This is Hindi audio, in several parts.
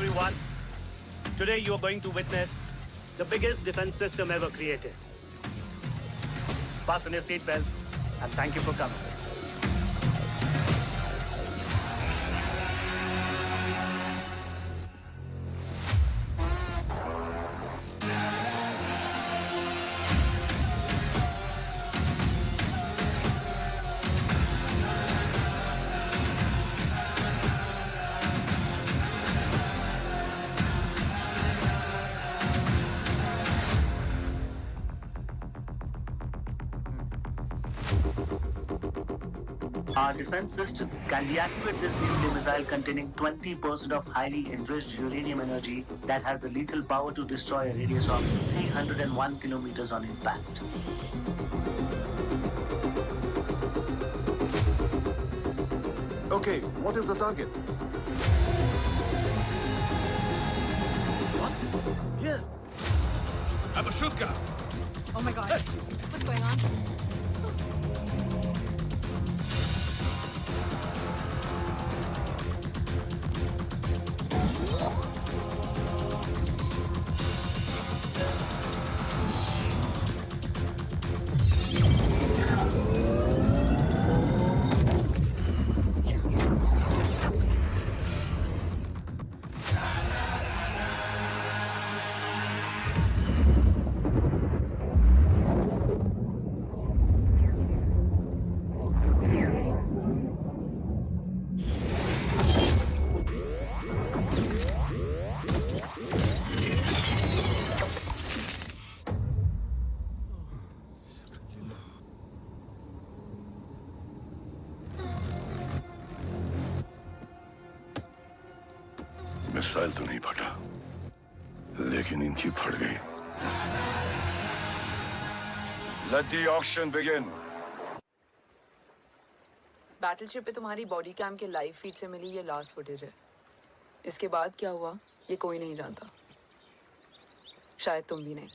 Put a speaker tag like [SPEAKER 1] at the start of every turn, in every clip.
[SPEAKER 1] everyone. Today you are going to witness the biggest defense system ever created. Fasten your seatbelts and thank you for coming. Our defense system can deactivate this nuclear missile containing 20% of highly enriched uranium energy that has the lethal power to destroy a radius of 301 kilometers on impact.
[SPEAKER 2] Okay, what is the target?
[SPEAKER 1] What? Here.
[SPEAKER 3] I'm a shooter.
[SPEAKER 4] Oh my god. Hey. What's going on?
[SPEAKER 3] Missile तो नहीं फटा, लेकिन इनकी फट गई। Let the auction begin.
[SPEAKER 5] Battleship पे तुम्हारी बॉडी कैम के लाइव फीड से मिली ये लास्ट फुटेज है। इसके बाद क्या हुआ ये कोई नहीं जानता, शायद तुम भी नहीं।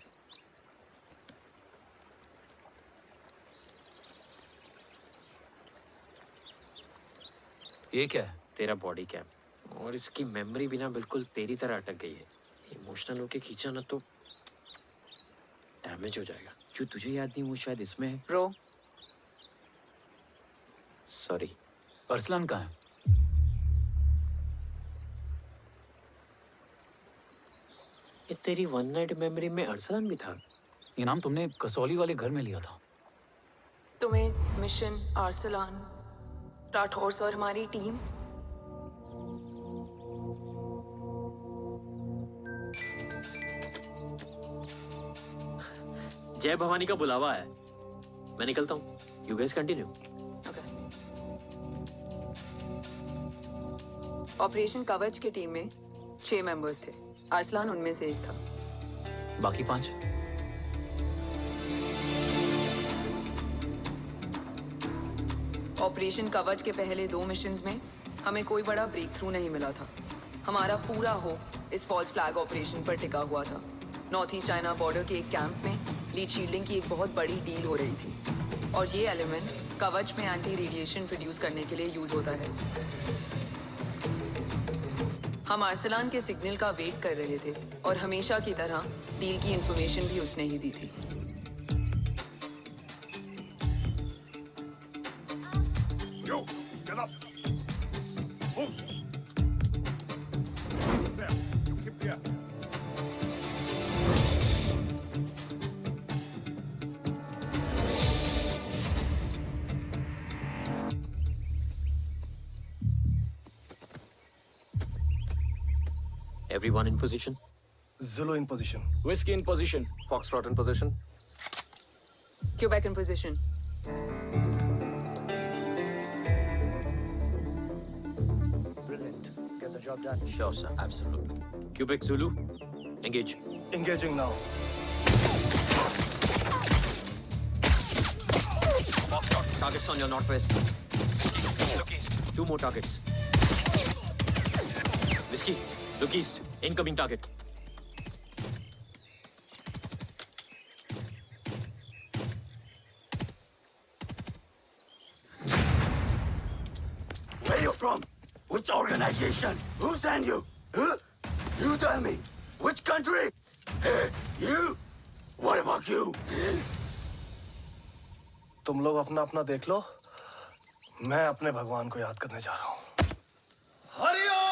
[SPEAKER 6] ये क्या है? तेरा बॉडी कैम, और इसकी मेमोरी भी ना बिल्कुल तेरी तरह अटक गई है। इमोशनल होके खींचा ना तो डैमेज हो जाएगा। जो तुझे याद नहीं वो शायद इसमें है।
[SPEAKER 5] Bro
[SPEAKER 6] sorry.
[SPEAKER 7] अरसलान कहाँ है?
[SPEAKER 6] ये तेरी वन नाइट मेमोरी में अरसलान भी था?
[SPEAKER 7] ये नाम तुमने कसौली वाले घर में लिया था।
[SPEAKER 5] तुम्हें मिशन अरसलान राठौर और हमारी टीम
[SPEAKER 6] जय भवानी का बुलावा है, मैं निकलता हूँ। You guys continue.
[SPEAKER 5] ऑपरेशन कवच की टीम में 6 मेंबर्स थे, अरसलान उनमें से एक था।
[SPEAKER 7] बाकी 5?
[SPEAKER 5] ऑपरेशन कवच के पहले 2 मिशंस में हमें कोई बड़ा ब्रेक थ्रू नहीं मिला था। हमारा पूरा होप इस फॉल्स फ्लैग ऑपरेशन पर टिका हुआ था। नॉर्थ ईस्ट चाइना बॉर्डर के एक कैंप में लीड शील्डिंग की एक बहुत बड़ी डील हो रही थी और ये एलिमेंट कवच में एंटी रेडिएशन प्रोड्यूस करने के लिए यूज होता है। हम अरसलान के सिग्नल का वेट कर रहे थे और हमेशा की तरह डील की इंफॉर्मेशन भी उसने ही दी थी।
[SPEAKER 3] Yo, get up. Move. There. You keep there.
[SPEAKER 6] Everyone in position?
[SPEAKER 2] Zulu in position.
[SPEAKER 1] Whiskey in position.
[SPEAKER 2] Foxtrot in position.
[SPEAKER 5] Quebec in position.
[SPEAKER 1] Brilliant. Get the job done.
[SPEAKER 6] Sure, sir. Absolutely. Quebec Zulu, engage.
[SPEAKER 2] Engaging now.
[SPEAKER 6] Foxtrot, targets on your northwest.
[SPEAKER 2] Look east.
[SPEAKER 6] 2 more targets. Whiskey, look east. Incoming target.
[SPEAKER 2] Where you from? Which organization? Who sent you? Huh?
[SPEAKER 3] You tell me, which country? Hey, you! What about you?
[SPEAKER 2] तुम लोग अपना अपना देख लो, मैं अपने भगवान को याद करने जा रहा हूँ। Hariom!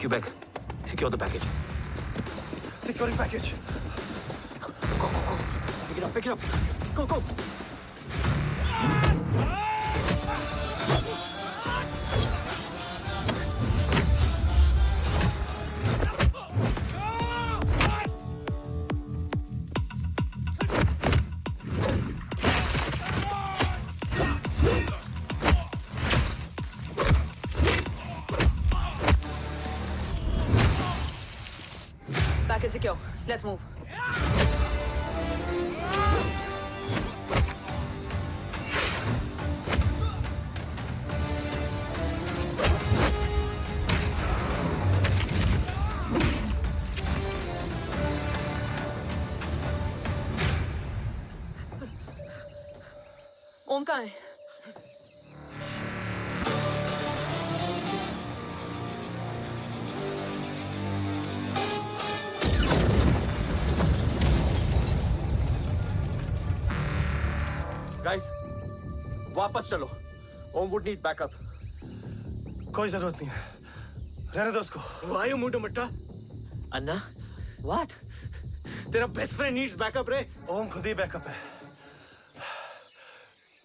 [SPEAKER 7] Quebec, secure the package.
[SPEAKER 2] Securing package. Go, go, go. Pick it up, pick it up. Go, go.
[SPEAKER 5] Package secure. Let's move. ओम कहाँ है?
[SPEAKER 2] Guys, वापस चलो। Om would need backup. कोई जरूरत नहीं है, रहने दो उसको। Why you moved मट्टा?
[SPEAKER 6] अन्ना, what?
[SPEAKER 2] तेरा बेस्ट फ्रेंड नीड्स बैकअप रे। ओम खुद ही बैकअप है।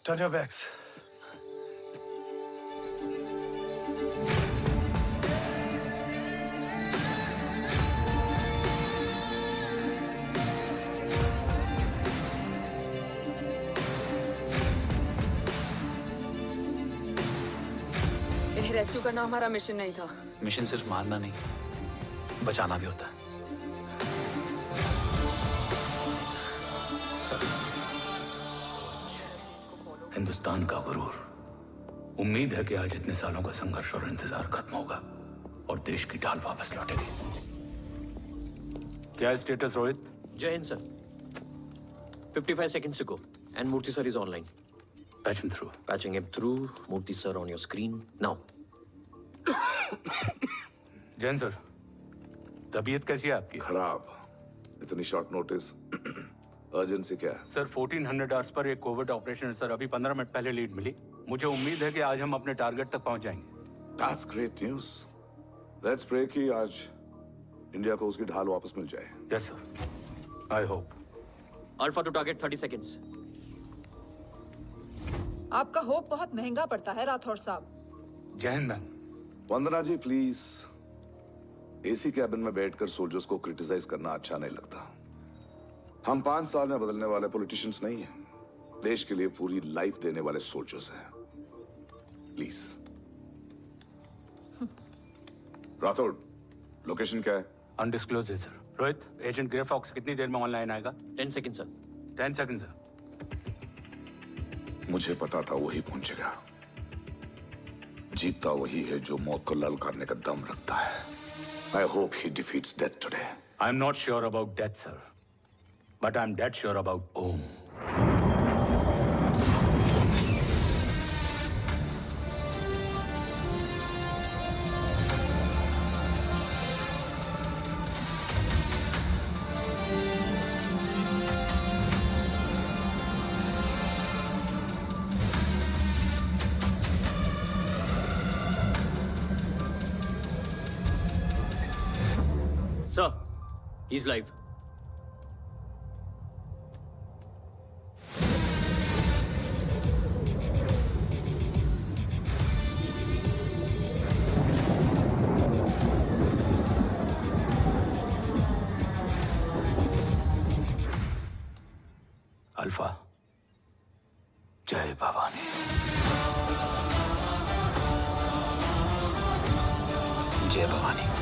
[SPEAKER 2] Turn your backs.
[SPEAKER 5] इन्हें रेस्क्यू करना हमारा मिशन नहीं था।
[SPEAKER 7] मिशन सिर्फ मारना नहीं, बचाना भी होता है।
[SPEAKER 3] हिंदुस्तान का गुरूर। उम्मीद है कि आज इतने सालों का संघर्ष और इंतजार खत्म होगा और देश की ढाल वापस लौटेगी। क्या है स्टेटस रोहित?
[SPEAKER 6] जय Hind sir. 55 seconds to go and Murthy sir is online.
[SPEAKER 3] Patch him through.
[SPEAKER 6] Patching him through. Murthy sir on your screen now.
[SPEAKER 3] Jain sir, तबीयत कैसी है आपकी?
[SPEAKER 8] खराब। इतनी शॉर्ट नोटिस। अर्जेंसी क्या है?
[SPEAKER 3] सर 1400 आवर्स पर एक कोविड ऑपरेशन सर अभी 15 मिनट पहले लीड मिली। मुझे उम्मीद है कि आज हम अपने टारगेट तक पहुंच जाएंगे।
[SPEAKER 8] That's great news. Let's pray कि आज इंडिया को उसकी ढाल वापस मिल जाए।
[SPEAKER 3] Yes sir. I hope.
[SPEAKER 6] Alpha to target 30 seconds.
[SPEAKER 9] आपका होप बहुत महंगा पड़ता है राठौर साहब।
[SPEAKER 3] जय हिंद ma'am.
[SPEAKER 8] Vandana ji please, AC cabin में बैठकर सोल्जर्स को क्रिटिसाइज करना अच्छा नहीं लगता। हम 5 साल में बदलने वाले पॉलिटिशियंस नहीं हैं, देश के लिए पूरी लाइफ देने वाले सोल्जर्स हैं। प्लीज। राठौड़, लोकेशन क्या है?
[SPEAKER 3] अनडिस्क्लोज है sir. Rohit, agent Grey Fox कितनी देर में ऑनलाइन आएगा?
[SPEAKER 6] 10 seconds sir.
[SPEAKER 3] 10 seconds sir.
[SPEAKER 8] मुझे पता था वही पहुंचेगा। जीतता वही है जो मौत को ललकारने का दम रखता है। I hope he defeats death today.
[SPEAKER 3] I'm not sure about death, sir. But I'm dead sure about Om.
[SPEAKER 6] Sir, he's live.
[SPEAKER 3] Alpha, जय भवानी।
[SPEAKER 7] जय Bhavani.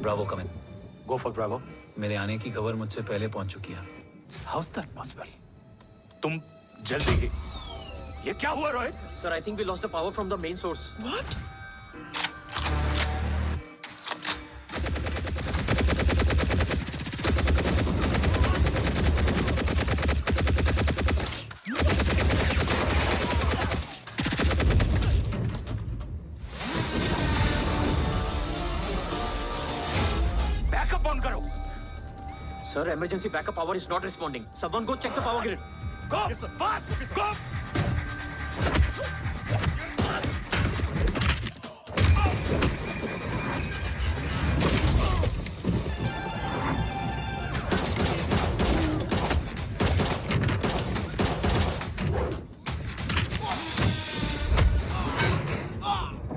[SPEAKER 7] Bravo come in.
[SPEAKER 3] Go for Bravo.
[SPEAKER 7] मेरे आने की खबर मुझसे पहले पहुंच चुकी है।
[SPEAKER 3] How is that possible? तुम जल्दी ही। ये क्या हुआ Rohit?
[SPEAKER 6] Sir, I think we lost the power from the main source.
[SPEAKER 9] What?
[SPEAKER 3] Backup on करो।
[SPEAKER 6] Sir, emergency backup power is not responding. Someone go check the power grid.
[SPEAKER 3] Go! Fast! Go!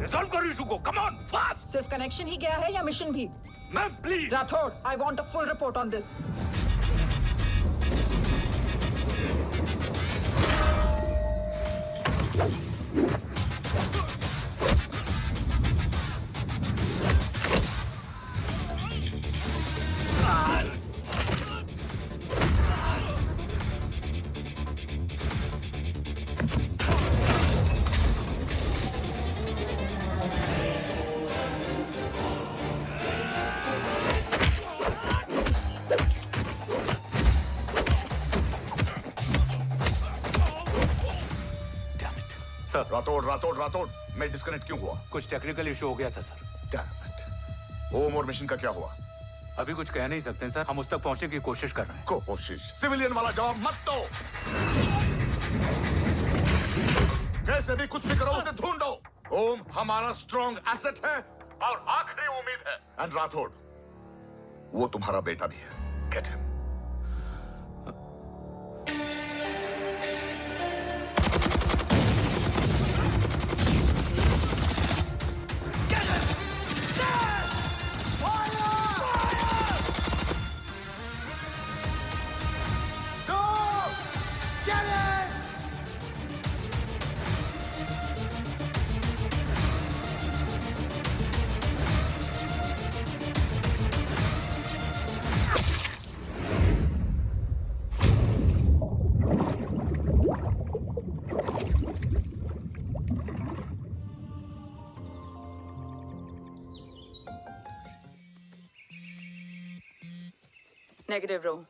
[SPEAKER 3] Resolve करो इशू को। Come on, fast!
[SPEAKER 9] सिर्फ कनेक्शन ही गया है या मिशन भी?
[SPEAKER 3] Ma'am, please.
[SPEAKER 9] Rathore, I want a full report on this.
[SPEAKER 3] Sir,
[SPEAKER 8] Rathore, मैं डिस्कनेक्ट क्यों हुआ?
[SPEAKER 3] कुछ टेक्निकल इशू हो गया था सर।
[SPEAKER 8] Damn it. ओम और मिशन का क्या हुआ?
[SPEAKER 3] अभी कुछ कह नहीं सकते सर। हम उस तक पहुंचने की कोशिश कर रहे हैं।
[SPEAKER 8] कोशिश? सिविलियन वाला जवाब मत दो। कैसे भी कुछ भी करो, उसे ढूंढो। ओम हमारा स्ट्रॉन्ग एसेट है और आखिरी उम्मीद है। एंड राठौड़, वो तुम्हारा बेटा भी है। Get him.
[SPEAKER 5] Negative, Ro.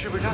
[SPEAKER 2] ऋषि बेटा,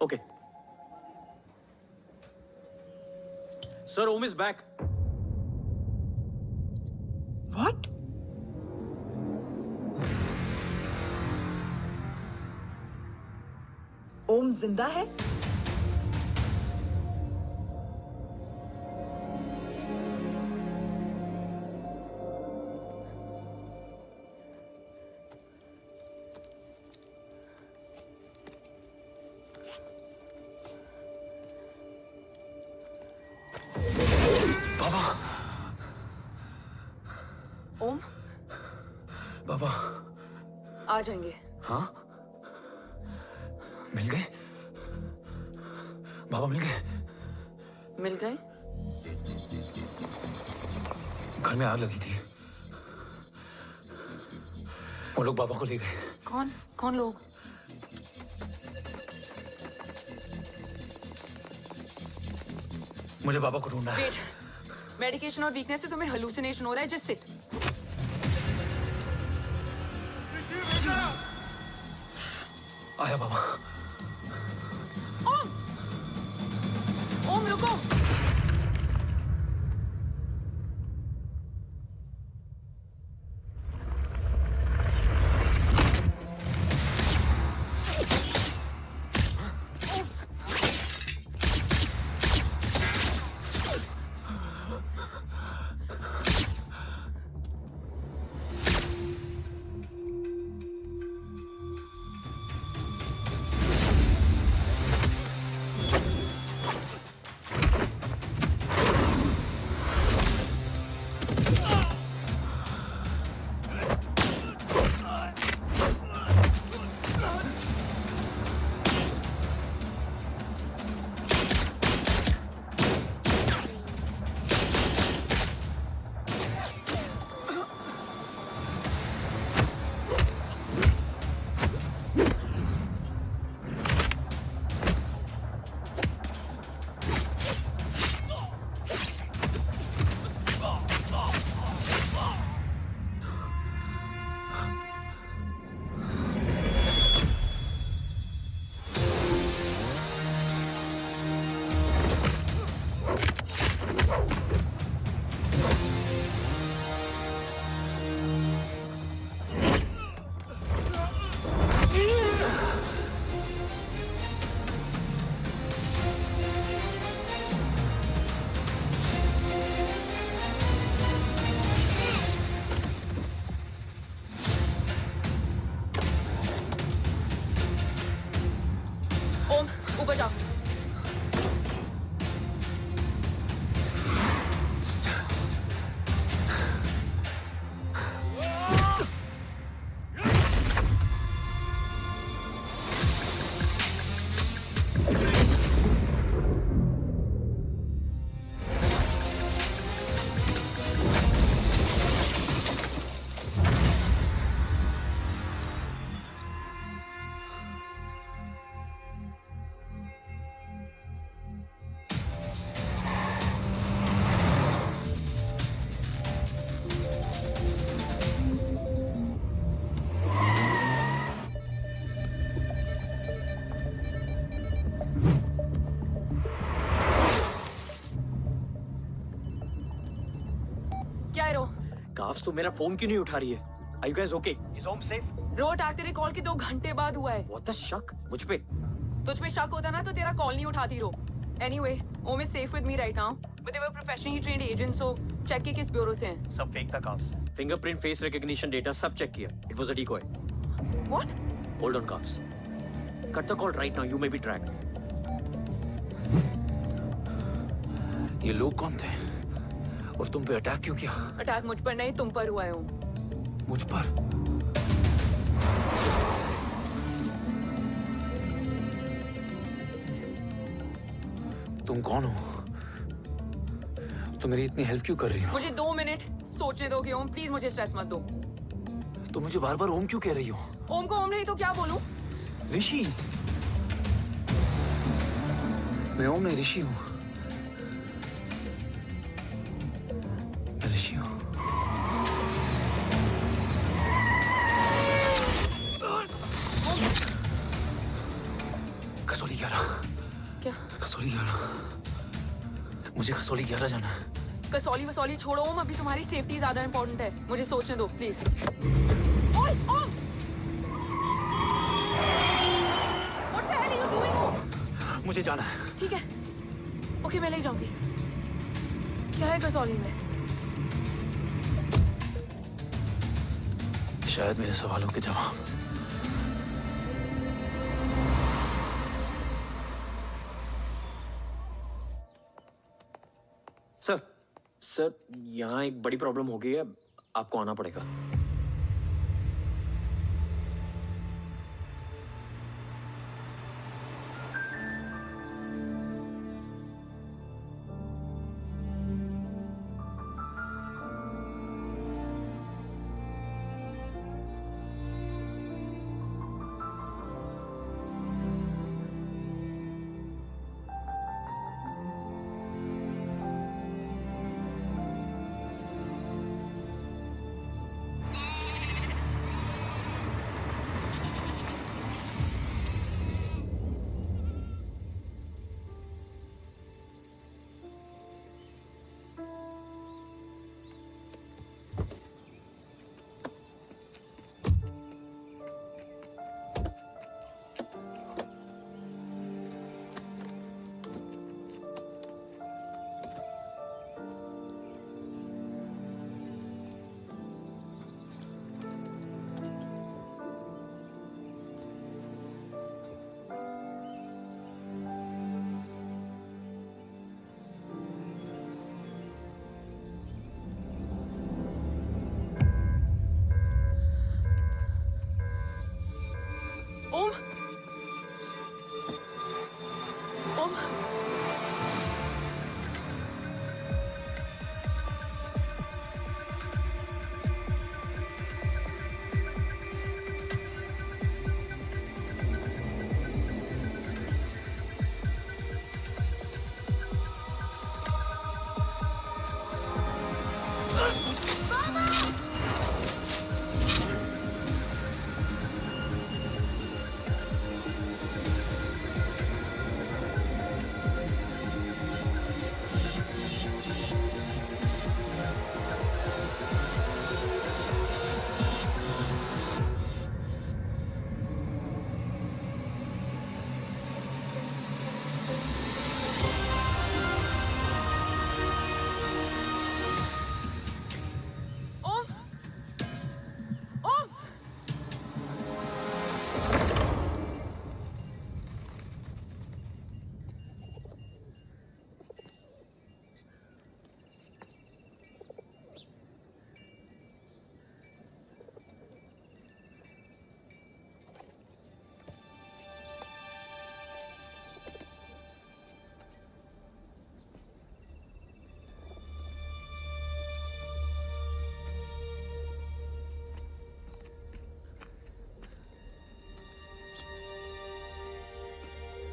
[SPEAKER 6] Okay. Sir, Om is back.
[SPEAKER 9] What? ओम जिंदा है?
[SPEAKER 5] ओम,
[SPEAKER 7] बाबा
[SPEAKER 5] आ जाएंगे।
[SPEAKER 7] हाँ, मिल गए? बाबा मिल गए?
[SPEAKER 5] मिल गए?
[SPEAKER 7] घर में आग लगी थी, वो लोग बाबा को ले गए।
[SPEAKER 5] कौन कौन लोग?
[SPEAKER 7] मुझे बाबा को ढूंढना है।
[SPEAKER 5] वेट, मेडिकेशन और वीकनेस से तुम्हें हेलुसिनेशन हो रहा है। Just sit.
[SPEAKER 7] आया बाबा।
[SPEAKER 5] ओम, ओम रुको। ऊपर जाओ।
[SPEAKER 6] काफ्स तो मेरा फोन क्यों नहीं उठा रही है? Are you guys okay? Is Om safe?
[SPEAKER 5] रो अटैक तेरे कॉल के 2 घंटे बाद हुआ है।
[SPEAKER 6] What the शक? मुझ पे?
[SPEAKER 5] तुझ पे शक होता ना तो तेरा कॉल नहीं उठाती रो। Anyway, Om is safe with me right now. But they were professionally trained agents, so check के किस ब्यूरो से हैं?
[SPEAKER 6] सब फेक था carbs. Fingerprint, face recognition data सब चेक किया। It was a decoy.
[SPEAKER 5] What?
[SPEAKER 6] Hold on, carbs. Cut the call right now. You may be tracked.
[SPEAKER 7] ये लोग कौन थे? और तुम पे अटैक क्यों किया?
[SPEAKER 5] अटैक मुझ पर नहीं, तुम पर हुआ है ओम।
[SPEAKER 7] मुझ पर? तुम कौन हो? तुम मेरी इतनी हेल्प क्यों कर रही हो?
[SPEAKER 5] मुझे 2 मिनट सोचने दोगे ओम, प्लीज मुझे स्ट्रेस मत दो।
[SPEAKER 7] तुम मुझे बार बार ओम क्यों कह रही हो?
[SPEAKER 5] ओम को ओम नहीं तो क्या बोलूं?
[SPEAKER 7] ऋषि। मैं ओम नहीं, ऋषि हूं। मैं ऋषि हूं। कसौली 11।
[SPEAKER 5] क्या?
[SPEAKER 7] कसौली 11। मुझे कसौली 11 जाना है।
[SPEAKER 5] कसौली वसौली छोड़ो ओम, अभी तुम्हारी सेफ्टी ज्यादा इंपॉर्टेंट है। मुझे सोचने दो प्लीज। ओए ओम! What the hell are you doing ओम?
[SPEAKER 7] मुझे जाना है।
[SPEAKER 5] ठीक है। ओके मैं ले जाऊंगी। क्या है कसौली में?
[SPEAKER 7] शायद मेरे सवालों के जवाब।
[SPEAKER 6] सर, यहाँ एक बड़ी प्रॉब्लम हो गई है। आपको आना पड़ेगा।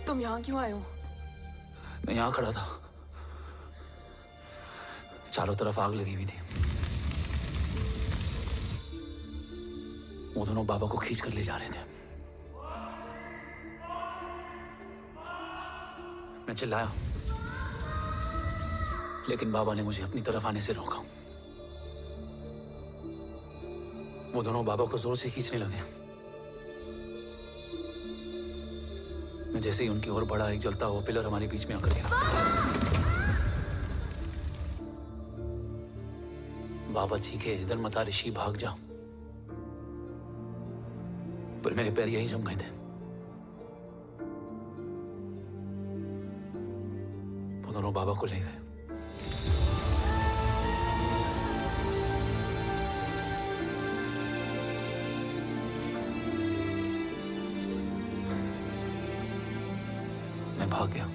[SPEAKER 5] तुम यहाँ क्यों आए हो?
[SPEAKER 7] मैं यहाँ खड़ा था। चारों तरफ आग लगी हुई थी। वो दोनों बाबा को खींच कर ले जा रहे थे। मैं चिल्लाया, लेकिन बाबा ने मुझे अपनी तरफ आने से रोका। वो दोनों बाबा को जोर से खींचने लगे। मैं जैसे ही उनकी ओर बढ़ा, एक जलता हुआ पिलर हमारे बीच में आकर गिरा।
[SPEAKER 3] बाबा चीखे इधर मत आ ऋषि, भाग जा, पर मेरे पैर यहीं जम गए थे। वो दोनों बाबा को ले गए। मैं भाग गया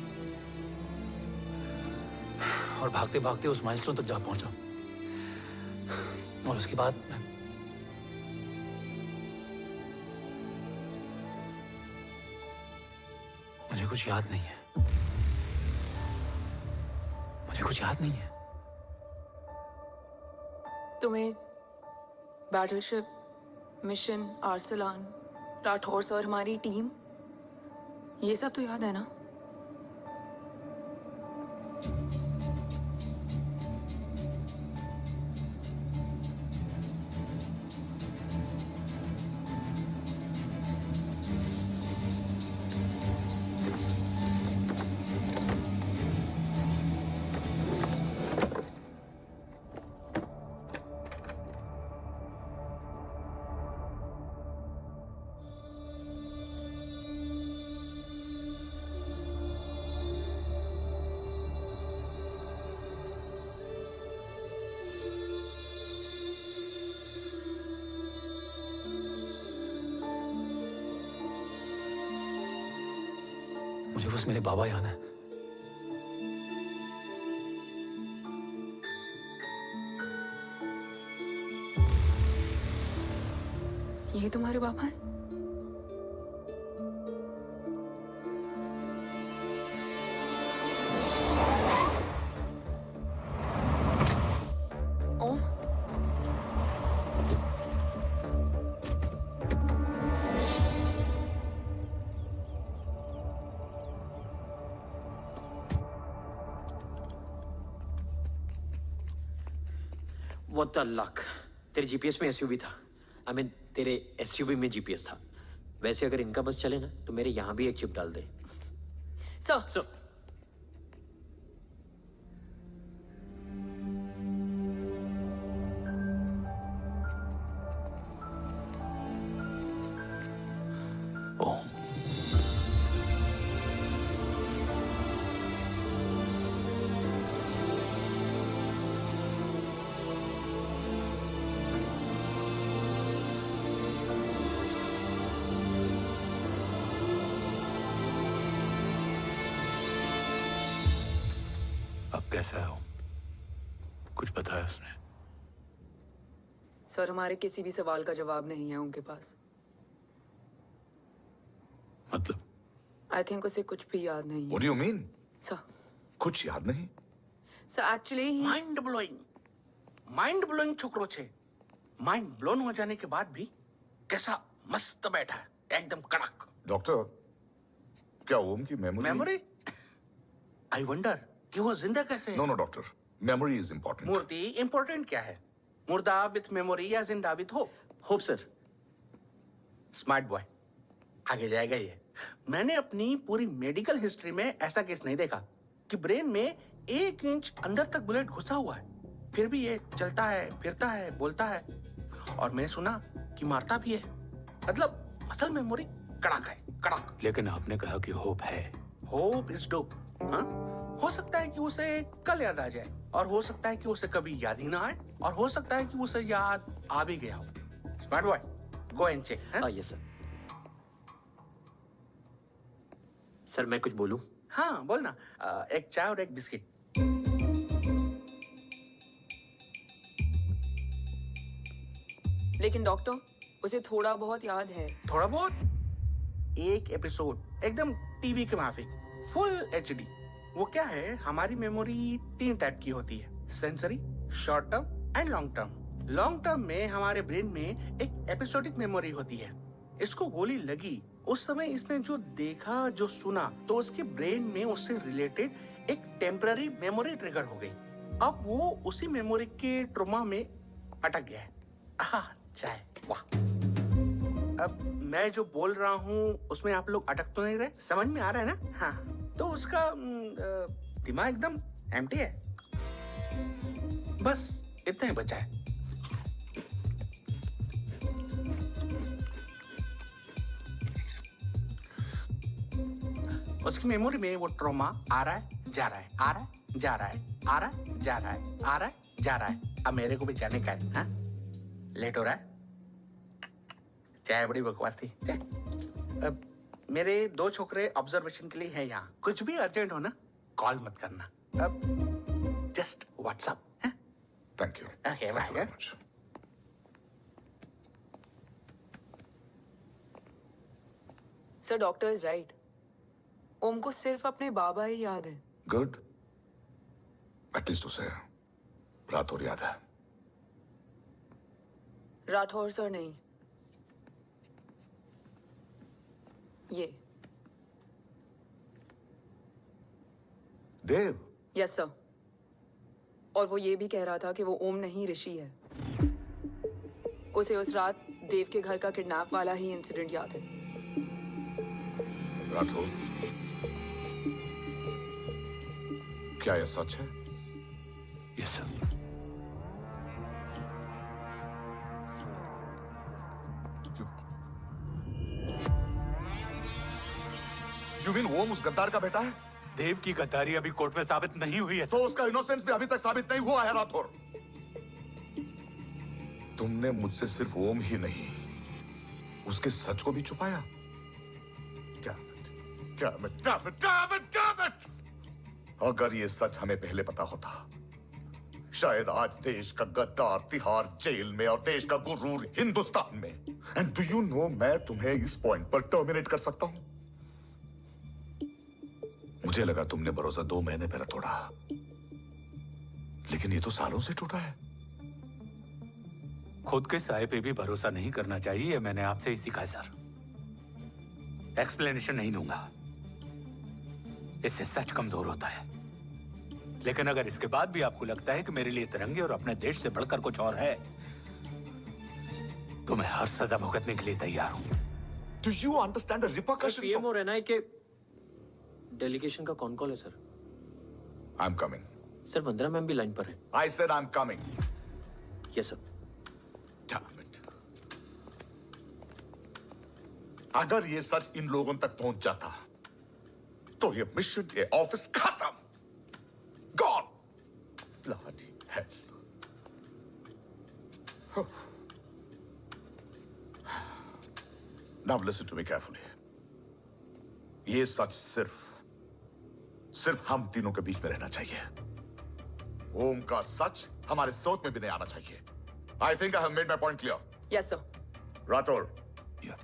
[SPEAKER 3] और भागते भागते उस माइलस्टोन तक जा पहुंचा, और उसके बाद मुझे कुछ याद नहीं है। मुझे कुछ याद नहीं है।
[SPEAKER 5] तुम्हें बैटलशिप, मिशन, आर्सलान, राठौर और हमारी टीम, ये सब तो याद है ना?
[SPEAKER 3] मुझे बस मेरे बाबा याद है।
[SPEAKER 5] ये तुम्हारे बाबा हैं? ओम?
[SPEAKER 6] What the luck? तेरे जीपीएस में एसयूवी था। I mean, तेरे एसयूवी में जीपीएस था। वैसे अगर इनका बस चले ना तो मेरे यहां भी एक चिप डाल दे।
[SPEAKER 5] सर,
[SPEAKER 3] कैसा है वो? कुछ बताया उसने?
[SPEAKER 5] सर, हमारे किसी भी सवाल का जवाब नहीं है उनके पास।
[SPEAKER 3] मतलब?
[SPEAKER 5] आई थिंक उसे कुछ भी याद नहीं है।
[SPEAKER 8] What do you mean?
[SPEAKER 5] Sir,
[SPEAKER 8] कुछ याद नहीं?
[SPEAKER 5] सर एक्चुअली
[SPEAKER 10] माइंड ब्लोइंग छोकरो छे। माइंड ब्लोन हो जाने के बाद भी कैसा मस्त बैठा है, एकदम कड़क।
[SPEAKER 8] डॉक्टर, क्या ओम की
[SPEAKER 10] मेमोरी? आई वंडर कि वो जिंदा कैसे है?
[SPEAKER 8] No doctor, memory is important.
[SPEAKER 10] Murthy important क्या है? मुर्दा विथ मेमोरी या जिंदा with hope?
[SPEAKER 6] Hope sir.
[SPEAKER 10] Smart boy, आगे जाएगा ये। मैंने अपनी पूरी मेडिकल हिस्ट्री में ऐसा केस नहीं देखा कि ब्रेन में 1 इंच अंदर तक बुलेट घुसा हुआ है, फिर भी ये चलता है, फिरता है, बोलता है, और मैंने सुना कि मारता भी है। मतलब असल मेमोरी कड़क है, कड़क।
[SPEAKER 3] लेकिन आपने कहा कि होप है।
[SPEAKER 10] Hope is dope. हाँ, हो सकता है कि उसे कल याद आ जाए, और हो सकता है कि उसे कभी याद ही ना आए, और हो सकता है कि उसे याद आ भी गया हो। Smart boy, go and check.
[SPEAKER 6] Yes sir. Sir, मैं कुछ बोलूं?
[SPEAKER 10] हाँ, बोलना। एक चाय और एक बिस्किट।
[SPEAKER 5] लेकिन डॉक्टर, उसे थोड़ा बहुत याद है।
[SPEAKER 10] थोड़ा बहुत? एक एपिसोड एकदम टीवी के माफिक, फुल एचडी। वो क्या है, हमारी मेमोरी 3 टाइप की होती है, sensory, short term and long term. Long term में हमारे ब्रेन में एक एपिसोडिक मेमोरी होती है। इसको गोली लगी, उस समय इसने जो देखा, जो सुना, तो उसके ब्रेन में उससे रिलेटेड एक टेम्पररी मेमोरी ट्रिगर हो गई। अब वो उसी मेमोरी के ट्रॉमा में अटक गया है। चाय, वाह। अब मैं जो बोल रहा हूँ उसमें आप लोग अटक तो नहीं रहे? समझ में आ रहा है ना? हाँ, तो उसका दिमाग एकदम एम्प्टी है। बस इतना ही बचा है। उसकी मेमोरी में वो ट्रॉमा आ रहा है, जा रहा है, आ रहा है, जा रहा है, आ रहा है, जा रहा है, आ रहा है, जा रहा है। अब मेरे को भी जाने का है, हाँ? लेट हो रहा है? चाय बड़ी बकवास थी। चाय। अब मेरे 2 छोकरे ऑब्जर्वेशन के लिए हैं यहाँ। कुछ भी अर्जेंट हो ना, कॉल मत करना। अब just WhatsApp.
[SPEAKER 8] Thank you.
[SPEAKER 10] Okay, bye.
[SPEAKER 5] Sir, doctor is right. Om को सिर्फ अपने बाबा ही याद है।
[SPEAKER 8] गुड। एटलीस्ट उसे राठौर याद है।
[SPEAKER 5] राठौर सर नहीं, ये
[SPEAKER 8] देव।
[SPEAKER 5] Yes sir. और वो ये भी कह रहा था कि वो ओम नहीं, ऋषि है। उसे उस रात देव के घर का किडनैप वाला ही इंसिडेंट याद है।
[SPEAKER 8] राठौर, क्या यह सच है?
[SPEAKER 3] Yes sir.
[SPEAKER 8] यू मीन ओम उस गद्दार का बेटा है?
[SPEAKER 3] देव की गद्दारी अभी कोर्ट में साबित नहीं हुई है।
[SPEAKER 8] तो उसका इनोसेंस भी अभी तक साबित नहीं हुआ है राठौर। तुमने मुझसे सिर्फ ओम ही नहीं, उसके सच को भी छुपाया। Damn it! अगर ये सच हमें पहले पता होता, शायद आज देश का गद्दार तिहाड़ जेल में और देश का गुरूर हिंदुस्तान में। एंड डू यू नो, मैं तुम्हें इस पॉइंट पर टर्मिनेट कर सकता हूं। मुझे लगा तुमने भरोसा 2 महीने पहले तोड़ा, लेकिन ये तो सालों से टूटा है।
[SPEAKER 3] खुद के साये पे भी भरोसा नहीं करना चाहिए, मैंने आपसे ही सीखा है सर। एक्सप्लेनेशन नहीं दूंगा, इससे सच कमजोर होता है। लेकिन अगर इसके बाद भी आपको लगता है कि मेरे लिए तिरंगे और अपने देश से बढ़कर कुछ और है, तो मैं हर सजा भुगतने के लिए तैयार हूं।
[SPEAKER 8] Do you understand the repercussions?
[SPEAKER 6] PM और एनआई के डेलीगेशन का कौन कॉल है sir?
[SPEAKER 8] I'm coming.
[SPEAKER 6] Sir, Vandana ma'am भी लाइन पर है।
[SPEAKER 8] I said I'm coming.
[SPEAKER 6] Yes sir.
[SPEAKER 8] Damn it. अगर ये सच इन लोगों तक पहुंच जाता, तो ये मिशन, ये ऑफिस खत्म। Gone. Bloody hell. Now listen to me carefully. ये सच सिर्फ हम तीनों के बीच में रहना चाहिए। ओम का सच हमारे सोच में भी नहीं आना चाहिए। I think I have made my point clear.
[SPEAKER 5] Yes sir.
[SPEAKER 8] Rathore.
[SPEAKER 3] Yeah.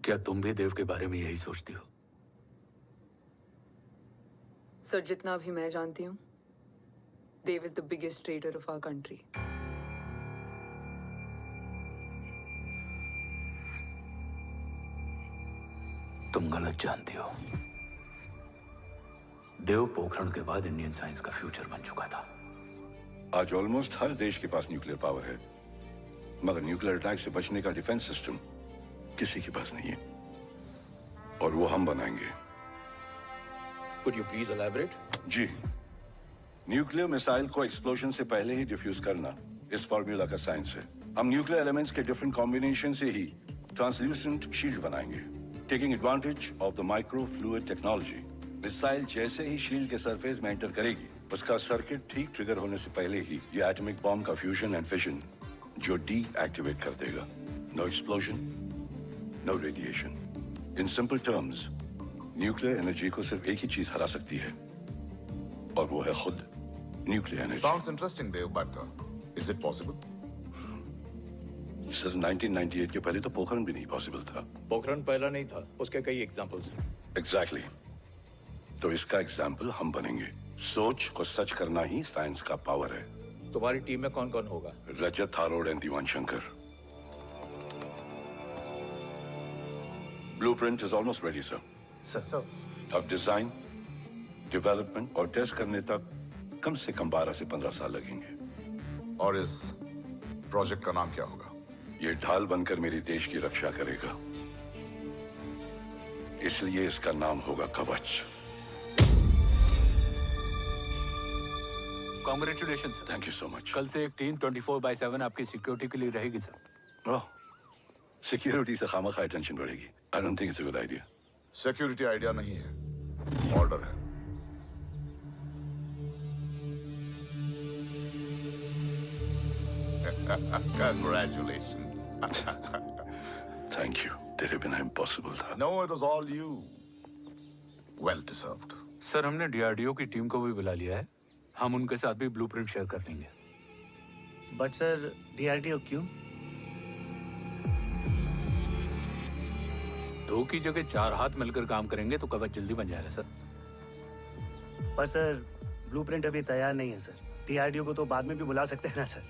[SPEAKER 3] क्या तुम भी देव के बारे में यही सोचती हो?
[SPEAKER 5] सर, जितना भी मैं जानती हूँ, Dev is the biggest traitor of our country.
[SPEAKER 3] तुम गलत जानती हो। देव पोखरण के बाद इंडियन साइंस का फ्यूचर बन चुका था।
[SPEAKER 11] आज ऑलमोस्ट हर देश के पास न्यूक्लियर पावर है, मगर न्यूक्लियर अटैक से बचने का डिफेंस सिस्टम किसी के पास नहीं है, और वो हम बनाएंगे।
[SPEAKER 7] Could you please elaborate?
[SPEAKER 11] जी, न्यूक्लियर मिसाइल को एक्सप्लोजन से पहले ही डिफ्यूज करना इस फॉर्मूला का साइंस है। हम न्यूक्लियर एलिमेंट्स के डिफरेंट कॉम्बिनेशन से ही ट्रांसल्यूसेंट शील्ड बनाएंगे, taking advantage of the micro fluid technology. Missile जैसे ही शील्ड के सरफेस में एंटर करेगी, उसका सर्किट ठीक ट्रिगर होने से पहले ही ये एटॉमिक बॉम्ब का फ्यूजन एंड फिशन जो डीएक्टिवेट कर देगा। No explosion, no radiation. In simple terms, nuclear energy को सिर्फ एक ही चीज हरा सकती है, और वो है खुद nuclear energy.
[SPEAKER 8] Sounds interesting, Dev, but is it possible?
[SPEAKER 11] Sir, 1998 के पहले तो पोखरण भी नहीं पॉसिबल था।
[SPEAKER 7] पोखरण पहला नहीं था, उसके कई एग्जांपल्स हैं।
[SPEAKER 11] एग्जैक्टली। तो इसका एग्जाम्पल हम बनेंगे। सोच को सच करना ही साइंस का पावर है।
[SPEAKER 7] तुम्हारी टीम में कौन कौन होगा?
[SPEAKER 11] Rajat Tharod and Diwan Shankar. Blueprint is almost ready sir.
[SPEAKER 8] Sir.
[SPEAKER 11] अब डिजाइन, डेवलपमेंट और टेस्ट करने तक कम से कम 12 से 15 साल लगेंगे।
[SPEAKER 8] और इस प्रोजेक्ट का नाम क्या होगा?
[SPEAKER 11] ये ढाल बनकर मेरे देश की रक्षा करेगा। इसलिए इसका नाम होगा कवच।
[SPEAKER 3] Congratulation sir.
[SPEAKER 11] Thank you so much.
[SPEAKER 3] कल से एक टीम 24/7 आपकी सिक्योरिटी के लिए रहेगी सर।
[SPEAKER 11] ओह, सिक्योरिटी से खामखा टेंशन बढ़ेगी। I don't think it's a good idea.
[SPEAKER 8] Security idea नहीं है, ऑर्डर है। Congratulations.
[SPEAKER 11] Thank you. तेरे बिना इम्पॉसिबल था।
[SPEAKER 8] No, it was all you. Well deserved.
[SPEAKER 3] Sir हमने डीआरडीओ की टीम को भी बुला लिया है। हम उनके साथ भी ब्लूप्रिंट शेयर कर लेंगे।
[SPEAKER 1] बट सर डीआरडीओ क्यों?
[SPEAKER 3] 2 की जगह 4 हाथ मिलकर काम करेंगे तो कवच जल्दी बन जाएगा सर।
[SPEAKER 1] पर सर ब्लूप्रिंट अभी तैयार नहीं है सर। डीआरडीओ को तो बाद में भी बुला सकते हैं ना sir.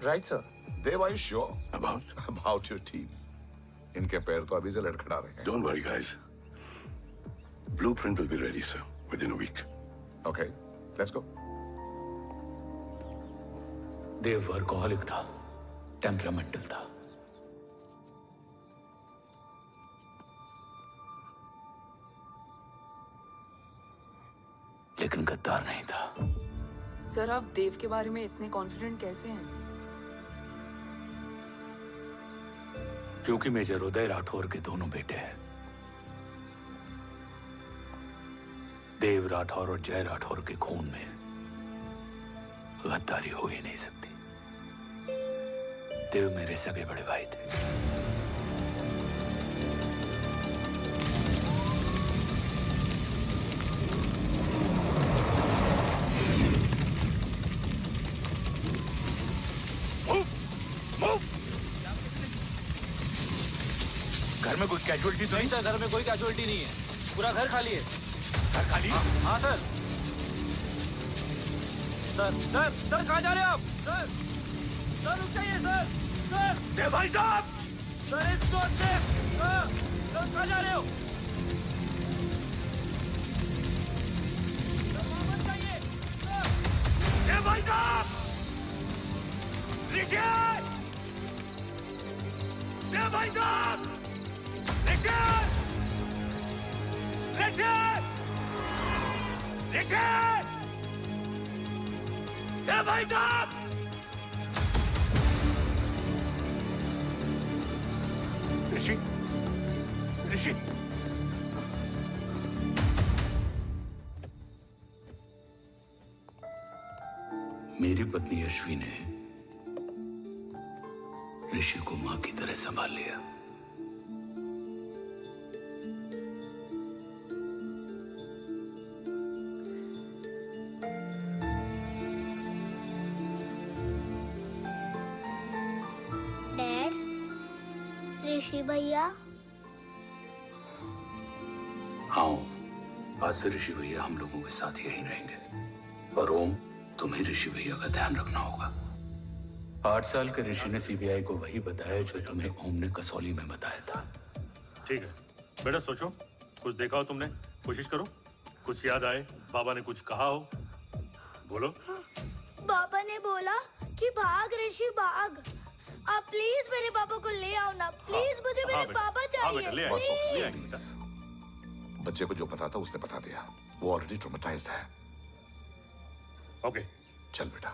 [SPEAKER 2] Right sir.
[SPEAKER 8] Dev, are you sure about your team? इनके पैर तो अभी से लड़खड़ा रहे हैं।
[SPEAKER 11] Don't worry, guys. Blueprint will be ready, sir, within a week.
[SPEAKER 8] Okay, let's go.
[SPEAKER 3] Dev workaholic था, टेम्परामेंटल था। लेकिन गद्दार नहीं था।
[SPEAKER 5] सर आप देव के बारे में इतने कॉन्फिडेंट कैसे हैं?
[SPEAKER 3] क्योंकि मेजर उदय राठौर के दोनों बेटे हैं। देव राठौर और जय राठौर के खून में गद्दारी हो ही नहीं सकती। देव मेरे सगे बड़े भाई थे। घर में कोई कैजुअलिटी तो नहीं
[SPEAKER 2] सर? घर में कोई कैजुअलिटी नहीं है, पूरा घर खाली है।
[SPEAKER 3] घर खाली?
[SPEAKER 2] हाँ सर। सर सर सर कहाँ जा रहे हैं आप? सर सर रुक जाइए सर। सर
[SPEAKER 3] देव भाई साहब!
[SPEAKER 2] सर इसको सर कहाँ जा रहे हो? सर वापस जाइए सर।
[SPEAKER 3] देव भाई साहब! ऋषि! देव भाई साहब! ऋषि! ऋषि! ऋषि! देव भाई साहब! ऋषि! ऋषि! मेरी पत्नी अश्वी ने ऋषि को मां की तरह संभाल लिया।
[SPEAKER 12] डैड, ऋषि भैया।
[SPEAKER 3] हाँ, आज से ऋषि भैया हम लोगों के साथ यहीं रहेंगे। और ओम, तुम्हें ऋषि भैया का ध्यान रखना होगा। 8 साल के ऋषि ने सीबीआई को वही बताया जो तुम्हें ओम ने कसौली में बताया था।
[SPEAKER 13] ठीक है बेटा, सोचो, कुछ देखा हो तुमने, कोशिश करो, कुछ याद आए, बाबा ने कुछ कहा हो, बोलो।
[SPEAKER 12] पापा ने बोला कि भाग ऋषि भाग। आप प्लीज मेरे पापा को ले आओ ना, प्लीज। मुझे मेरे पापा चाहिए।
[SPEAKER 8] प्लीज। बच्चे को जो पता था उसने बता दिया। वो ऑलरेडी ट्रॉमेटाइज्ड है।
[SPEAKER 13] ओके,
[SPEAKER 8] चल बेटा,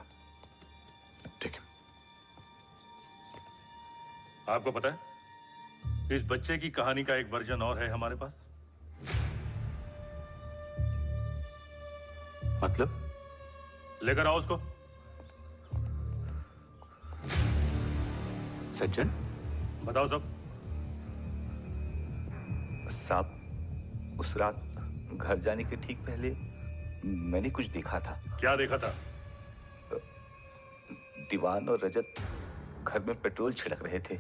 [SPEAKER 8] ठीक है।
[SPEAKER 13] आपको पता है, इस बच्चे की कहानी का एक वर्जन और है हमारे पास।
[SPEAKER 3] मतलब?
[SPEAKER 13] लेकर आओ उसको।
[SPEAKER 3] सज्जन,
[SPEAKER 13] बताओ सब।
[SPEAKER 14] साहब, उस रात घर जाने के ठीक पहले मैंने कुछ देखा था।
[SPEAKER 13] क्या देखा था?
[SPEAKER 14] दीवान और रजत घर में पेट्रोल छिड़क रहे थे,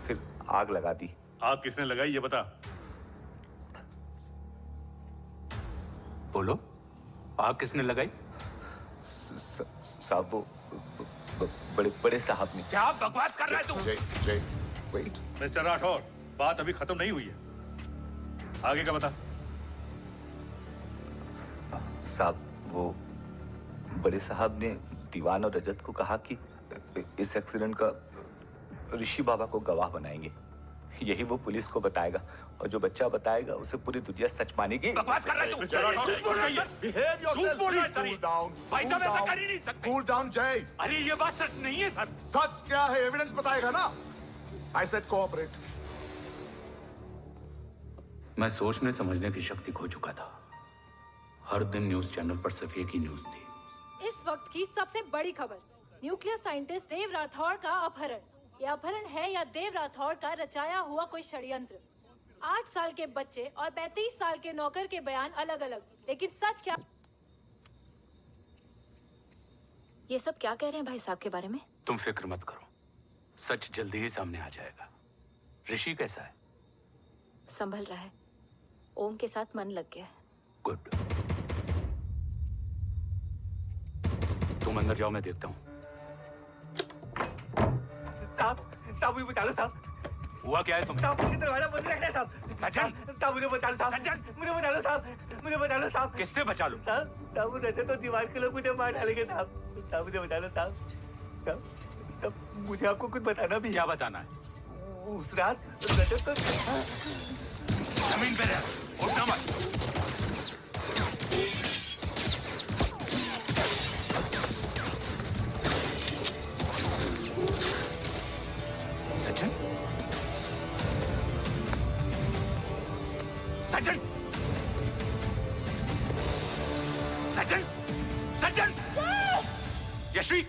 [SPEAKER 14] फिर आग लगा दी।
[SPEAKER 13] आग किसने लगाई ये बता।
[SPEAKER 3] बोलो, आग किसने लगाई?
[SPEAKER 14] साहब, वो बड़े बड़े साहब ने।
[SPEAKER 3] क्या आप बकवास कर रहा है तू?
[SPEAKER 8] जय, वेट।
[SPEAKER 13] मिस्टर राठौर, बात अभी खत्म नहीं हुई है, आगे का बता।
[SPEAKER 14] साहब, वो बड़े साहब ने दीवान और रजत को कहा कि इस एक्सीडेंट का ऋषि बाबा को गवाह बनाएंगे। यही वो पुलिस को बताएगा और जो बच्चा बताएगा उसे पूरी दुनिया सच मानेगी।
[SPEAKER 7] बकवास कर रहा है तू। झूठ बोल रही है। झूठ बोल रहा है सर। भाई साहब ऐसा कर ही नहीं सकते।
[SPEAKER 8] कूल डाउन जय।
[SPEAKER 7] अरे ये बात सच नहीं है सर।
[SPEAKER 8] सच क्या है एविडेंस बताएगा ना। I said cooperate.
[SPEAKER 3] मैं सोचने समझने की शक्ति खो चुका था। हर दिन न्यूज चैनल पर सिर्फ एक ही न्यूज थी।
[SPEAKER 15] इस वक्त की सबसे बड़ी खबर, न्यूक्लियर साइंटिस्ट देव राठौड़ का अपहरण। यह अपहरण है या देव राठौड़ का रचाया हुआ कोई षड्यंत्र। 8 साल के बच्चे और 35 साल के नौकर के बयान अलग अलग, लेकिन सच क्या?
[SPEAKER 16] ये सब क्या कह रहे हैं भाई साहब के बारे में?
[SPEAKER 3] तुम फिक्र मत करो, सच जल्दी ही सामने आ जाएगा। ऋषि कैसा है?
[SPEAKER 16] संभल रहा है। ओम के साथ मन लग गया है।
[SPEAKER 3] गुड। तुम अंदर जाओ, मैं देखता हूँ।
[SPEAKER 2] साहब मुझे बचा लो साहब।
[SPEAKER 3] हुआ क्या है तुम्हें?
[SPEAKER 2] साहब मुझे दरवाजा बंद रखना है साहब।
[SPEAKER 3] सज्जन,
[SPEAKER 2] साहब मुझे बचा लो साहब। सज्जन मुझे बचा लो साहब। मुझे बचा लो साहब।
[SPEAKER 3] किससे बचा लो?
[SPEAKER 2] साहब रजत तो दीवार के लोग मुझे मार डालेंगे साहब। साहब मुझे बचा लो साहब। साहब मुझे आपको कुछ बताना भी है।
[SPEAKER 3] क्या बताना है?
[SPEAKER 2] उस रात रजत तो
[SPEAKER 3] जमीन पे रह, उठना मत। सज्जन, सज्जन, सज्जन, सज्जन, यश्वी,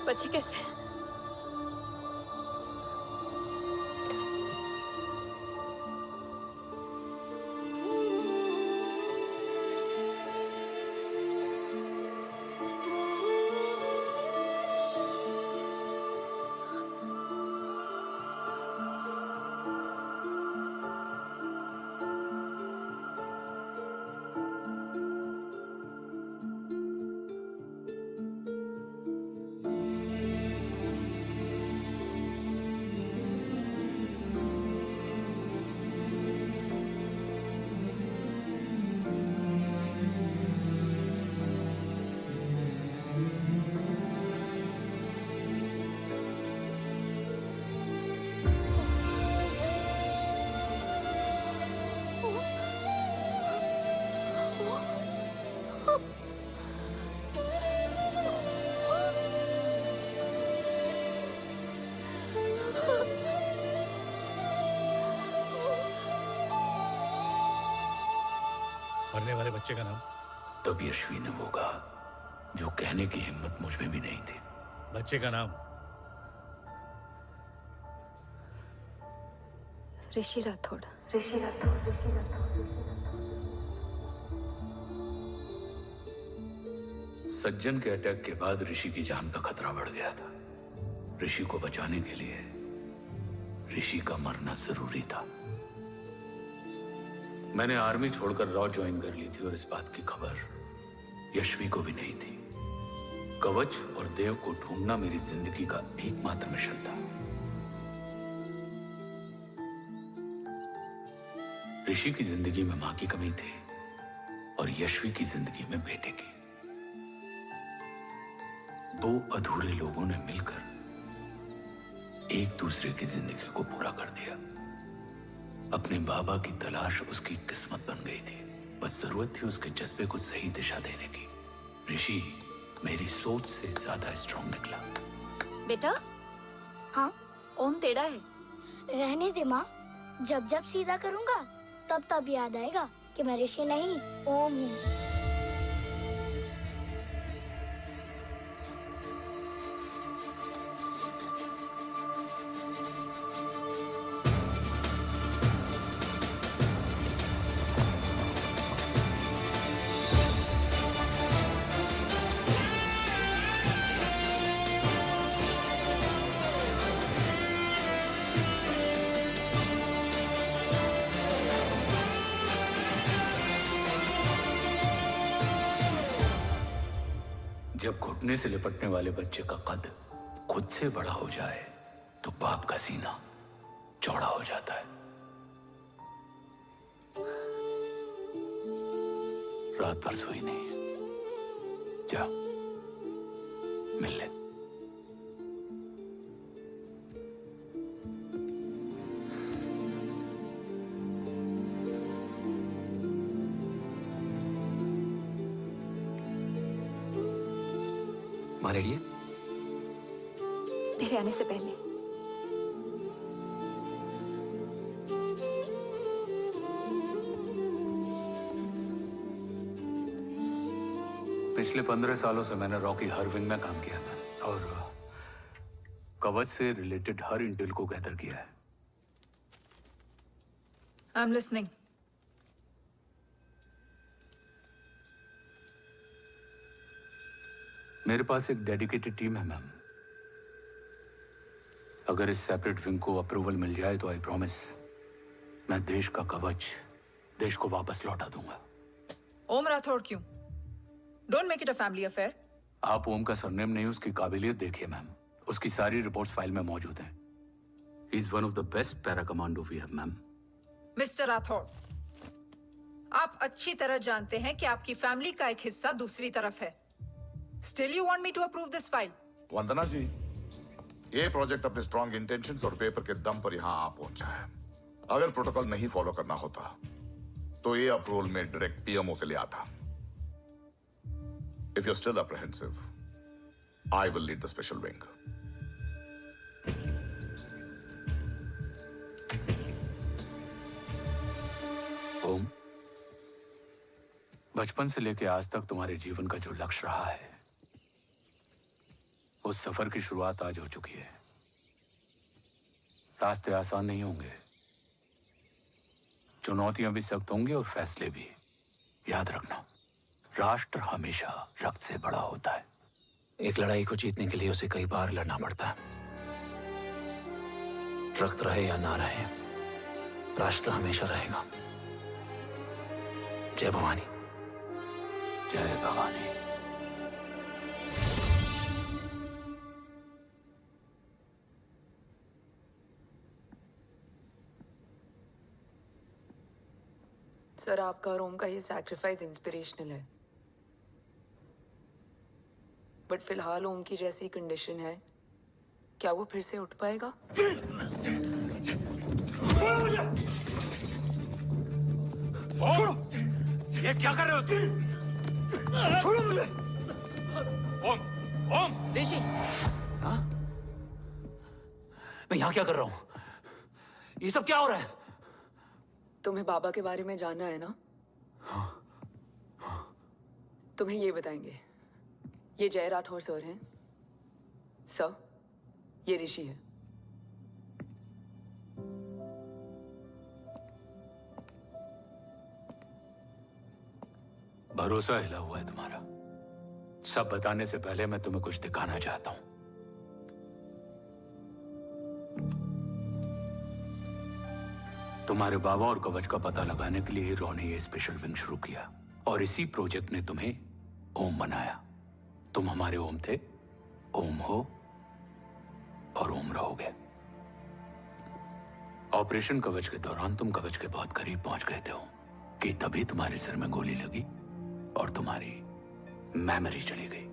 [SPEAKER 16] बच्चे कैसे हैं?
[SPEAKER 13] मरने वाले बच्चे का नाम?
[SPEAKER 3] तब यश्वी ने वो कहा जो कहने की हिम्मत मुझ में भी नहीं थी।
[SPEAKER 13] बच्चे का नाम?
[SPEAKER 16] ऋषि राठौड़।
[SPEAKER 3] सज्जन के अटैक के बाद ऋषि की जान का खतरा बढ़ गया था। ऋषि को बचाने के लिए ऋषि का मरना जरूरी था। मैंने आर्मी छोड़कर रॉ ज्वाइन कर ली थी और इस बात की खबर यश्वी को भी नहीं थी। कवच और देव को ढूंढना मेरी जिंदगी का एकमात्र मिशन था। ऋषि की जिंदगी में मां की कमी थी और यश्वी की जिंदगी में बेटे की। दो अधूरे लोगों ने मिलकर एक दूसरे की जिंदगी को पूरा कर दिया। अपने बाबा की तलाश उसकी किस्मत बन गई थी, बस जरूरत थी उसके जज्बे को सही दिशा देने की। ऋषि मेरी सोच से ज्यादा स्ट्रांग निकला।
[SPEAKER 16] बेटा,
[SPEAKER 12] हाँ
[SPEAKER 16] ओम टेढ़ा है।
[SPEAKER 12] रहने दे माँ, जब जब सीधा करूँगा तब तब याद आएगा कि मैं ऋषि नहीं ओम हूँ।
[SPEAKER 3] जब घुटने से लिपटने वाले बच्चे का कद खुद से बड़ा हो जाए तो बाप का सीना चौड़ा हो जाता है। रात भर सोई नहीं है, जा मिल ले।
[SPEAKER 6] माँ रेडी है?
[SPEAKER 16] तेरे आने से पहले।
[SPEAKER 3] पिछले 15 सालों से मैंने रॉकी हर विंग में काम किया है और कवच से रिलेटेड हर इंटेल को गैदर किया है।
[SPEAKER 9] I am listening.
[SPEAKER 3] मेरे पास एक डेडिकेटेड टीम है मैम। अगर इस सेपरेट विंग को अप्रूवल मिल जाए तो आई प्रॉमिस मैं देश का कवच देश को वापस लौटा दूंगा।
[SPEAKER 9] ओम राठौड़ क्यों? Don't make it a family affair.
[SPEAKER 3] आप ओम का सरनेम नहीं, उसकी काबिलियत देखिए मैम। उसकी सारी रिपोर्ट्स फाइल में मौजूद हैं। He is one of the best para commando we have ma'am.
[SPEAKER 9] Mister Rathore, आप अच्छी तरह जानते हैं कि आपकी फैमिली का एक हिस्सा दूसरी तरफ है। Still you want me to approve this file?
[SPEAKER 8] वंदना जी, ये प्रोजेक्ट अपने स्ट्रॉन्ग इंटेंशंस और पेपर के दम पर यहां आ पहुंचा है। अगर प्रोटोकॉल नहीं फॉलो करना होता तो ये अप्रूवल में डायरेक्ट पीएमओ से ले आता। If you're still apprehensive, I will lead the special wing.
[SPEAKER 3] ओम, बचपन से लेकर आज तक तुम्हारे जीवन का जो लक्ष्य रहा है, उस सफर की शुरुआत आज हो चुकी है। रास्ते आसान नहीं होंगे, चुनौतियां भी सख्त होंगी और फैसले भी। याद रखना, राष्ट्र हमेशा रक्त से बड़ा होता है।
[SPEAKER 7] एक लड़ाई को जीतने के लिए उसे कई बार लड़ना पड़ता है। रक्त रहे या ना रहे, राष्ट्र हमेशा रहेगा। जय भवानी।
[SPEAKER 3] जय भवानी।
[SPEAKER 5] सर, आपका और ओम का ये सैक्रिफाइस इंस्पिरेशनल है, बट फिलहाल ओम की जैसी कंडीशन है, क्या वो फिर से उठ पाएगा?
[SPEAKER 2] छोड़ो! ये क्या कर रहे हो तुम? छोड़ो मुझे! ओम! ओम!
[SPEAKER 7] ऋषि! हाँ? मैं यहाँ क्या कर रहा हूँ? ये सब क्या हो रहा है?
[SPEAKER 5] तुम्हें बाबा के बारे में जानना है ना? तुम्हें ये बताएंगे। ये जय राठौर सर हैं। सर, ये ऋषि है।
[SPEAKER 3] भरोसा हिला हुआ है तुम्हारा। सब बताने से पहले मैं तुम्हें कुछ दिखाना चाहता हूं। तुम्हारे बाबा और कवच का पता लगाने के लिए हीरो ने ये स्पेशल विंग शुरू किया और इसी प्रोजेक्ट ने तुम्हें ओम बनाया। तुम हमारे ओम थे, ओम हो और ओम रहोगे। ऑपरेशन कवच के दौरान तुम कवच के बहुत करीब पहुंच गए थे कि तभी तुम्हारे सिर में गोली लगी और तुम्हारी मेमोरी चली गई।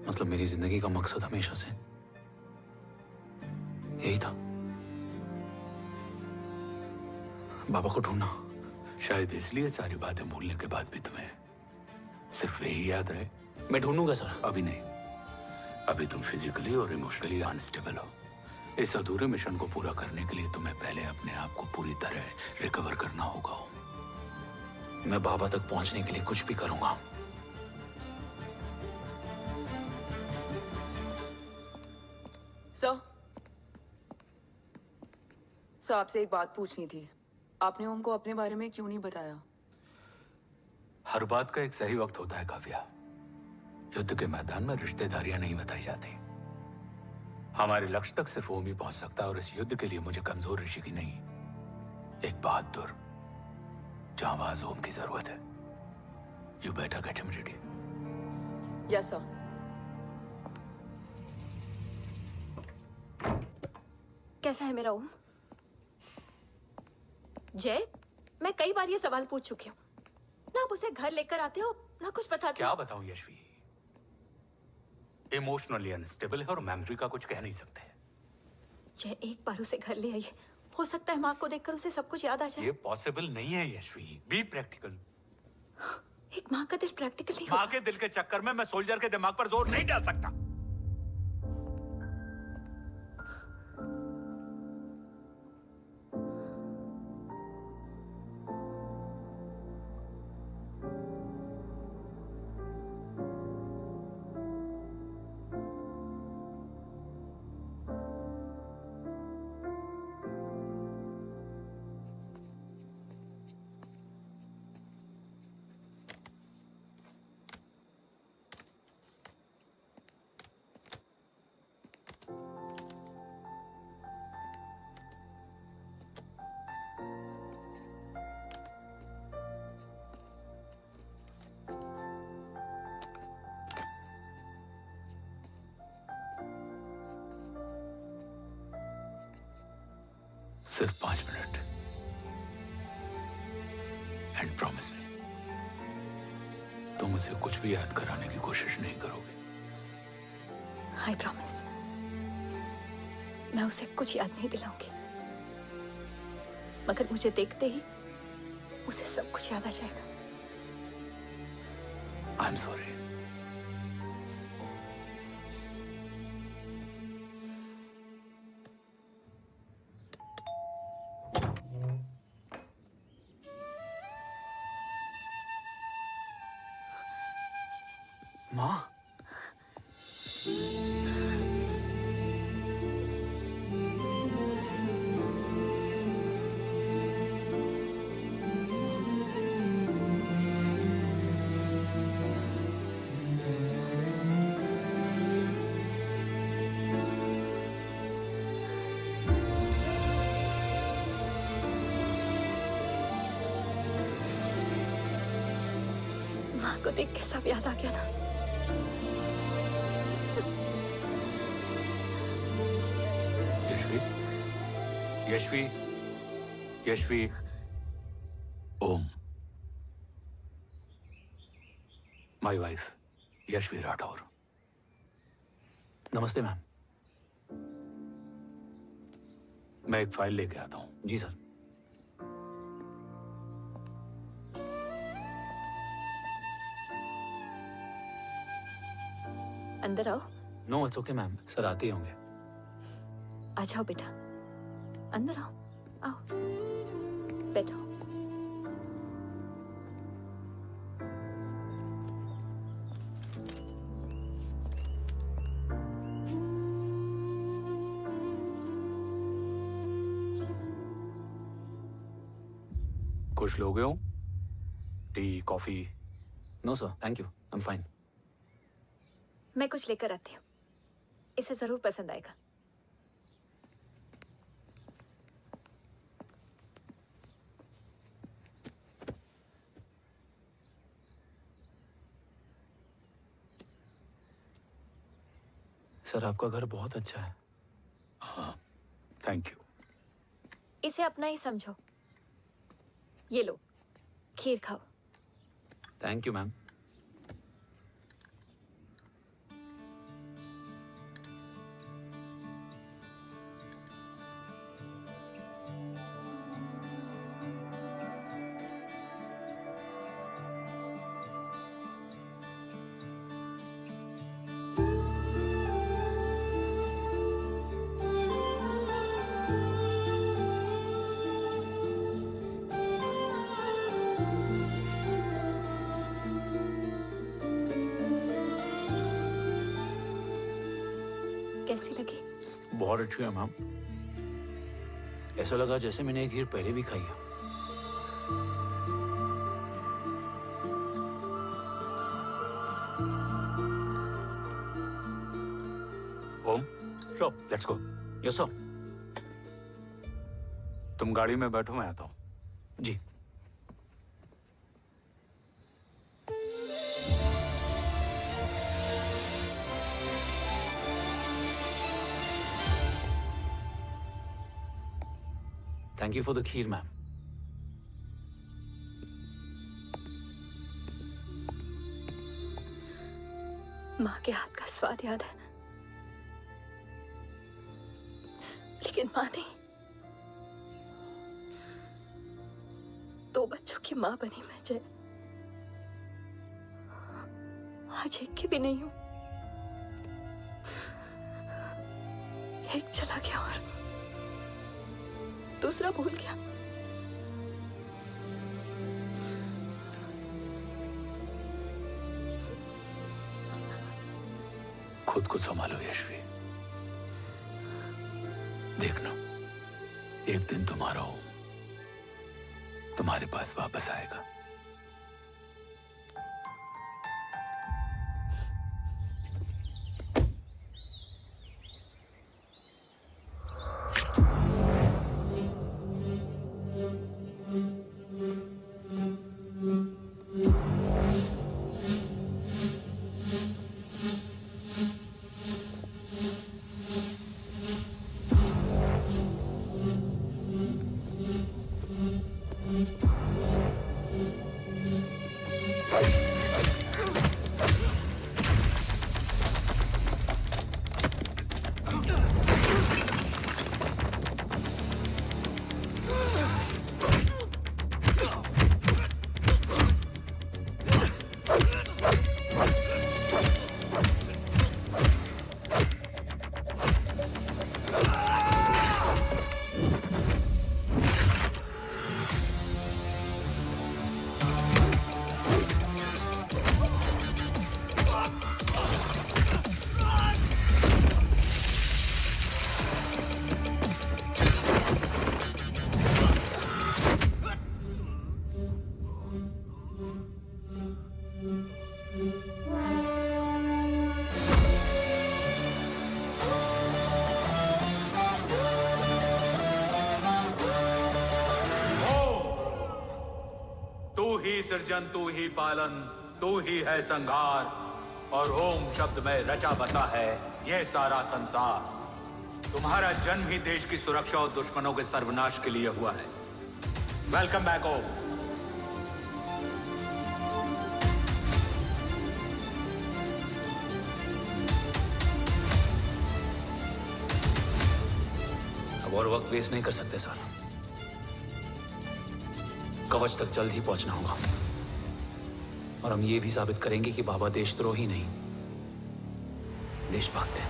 [SPEAKER 7] मतलब मेरी जिंदगी का मकसद हमेशा से यही था, बाबा को ढूंढना।
[SPEAKER 3] शायद इसलिए सारी बातें भूलने के बाद भी तुम्हें सिर्फ यही याद रहे।
[SPEAKER 6] मैं ढूंढूंगा सर।
[SPEAKER 3] अभी नहीं, अभी तुम फिजिकली और इमोशनली अनस्टेबल हो। इस अधूरे मिशन को पूरा करने के लिए तुम्हें पहले अपने आप को पूरी तरह रिकवर करना होगा।
[SPEAKER 6] मैं बाबा तक पहुंचने के लिए कुछ भी करूंगा।
[SPEAKER 5] सर, आपसे एक बात पूछनी थी। आपने ओम को अपने बारे में क्यों नहीं बताया?
[SPEAKER 3] हर बात का एक सही वक्त होता है काव्या। युद्ध के मैदान में रिश्तेदारियां नहीं बताई जाती। हमारे लक्ष्य तक सिर्फ ओम ही पहुंच सकता है, और इस युद्ध के लिए मुझे कमजोर ऋषि की नहीं, एक बहादुर जांबाज ओम की जरूरत है। You better get him ready.
[SPEAKER 5] Yes sir.
[SPEAKER 16] कैसा है मेरा ओम? जय, मैं कई बार ये सवाल पूछ चुकी हूँ। ना आप उसे घर लेकर आते हो, ना कुछ बताते।
[SPEAKER 3] क्या बताऊं यशवी, इमोशनली अनस्टेबल है और मेमोरी का कुछ कह नहीं सकते।
[SPEAKER 16] जय, एक बार उसे घर ले आइए। हो सकता है माँ को देखकर उसे सब कुछ याद आ जाए।
[SPEAKER 3] ये पॉसिबल नहीं है यशवी। Be practical.
[SPEAKER 16] एक माँ का दिल प्रैक्टिकल नहीं
[SPEAKER 3] माँ के दिल के चक्कर में मैं सोल्जर के दिमाग पर जोर नहीं डाल सकता। सिर्फ 5 मिनट। एंड प्रॉमिस मी, तुम उसे कुछ भी याद कराने की कोशिश नहीं करोगे।
[SPEAKER 16] I promise. मैं उसे कुछ याद नहीं दिलाऊंगी, मगर मुझे देखते ही उसे सब कुछ याद आ जाएगा।
[SPEAKER 3] I am sorry. माँ,
[SPEAKER 16] माँ को देख के सब याद आ गया ना।
[SPEAKER 3] Yashvi, Yashvi, Om, my wife Yashvi Rathore.
[SPEAKER 6] नमस्ते मैम।
[SPEAKER 3] मैं एक फाइल लेके आता हूं।
[SPEAKER 6] जी सर।
[SPEAKER 16] अंदर आओ।
[SPEAKER 6] No it's okay ma'am, sir आते ही होंगे।
[SPEAKER 16] आ जाओ बेटा, अंदर आओ। आओ, बैठो।
[SPEAKER 3] कुछ लोगे हो? Tea, coffee?
[SPEAKER 6] No sir, thank you, I am fine.
[SPEAKER 16] मैं कुछ लेकर आती हूँ, इसे जरूर पसंद आएगा।
[SPEAKER 6] सर आपका घर बहुत अच्छा है।
[SPEAKER 3] हाँ, थैंक यू।
[SPEAKER 16] इसे अपना ही समझो। ये लो, खीर खाओ।
[SPEAKER 6] Thank you ma'am.
[SPEAKER 7] बहुत अच्छी है मैम। ऐसा लगा जैसे मैंने एक हीर पहले भी खाई है। Om,
[SPEAKER 13] sure,
[SPEAKER 7] let's go. Yes sir. तुम गाड़ी में बैठो, मैं आता हूं। जी। Thank you for the kheer, ma'am.
[SPEAKER 16] माँ के हाथ का स्वाद याद है, लेकिन माँ नहीं। 2 बच्चों की माँ बनी मैं जय। आज एक की भी नहीं हूं। एक चला गया और दूसरा भूल गया।
[SPEAKER 7] खुद को संभालो यशवी। देखना, एक दिन तुम्हारा हो तुम्हारे पास वापस आएगा।
[SPEAKER 3] सृजन तू ही पालन, तू ही है संहार, और ओम शब्द में रचा बसा है यह सारा संसार। तुम्हारा जन्म ही देश की सुरक्षा और दुश्मनों के सर्वनाश के लिए हुआ है। वेलकम बैक ओम।
[SPEAKER 7] अब और वक्त वेस्ट नहीं कर सकते सर। कवच तक जल्द ही पहुंचना होगा और हम ये भी साबित करेंगे कि बाबा देशद्रोही नहीं, देशभक्त हैं।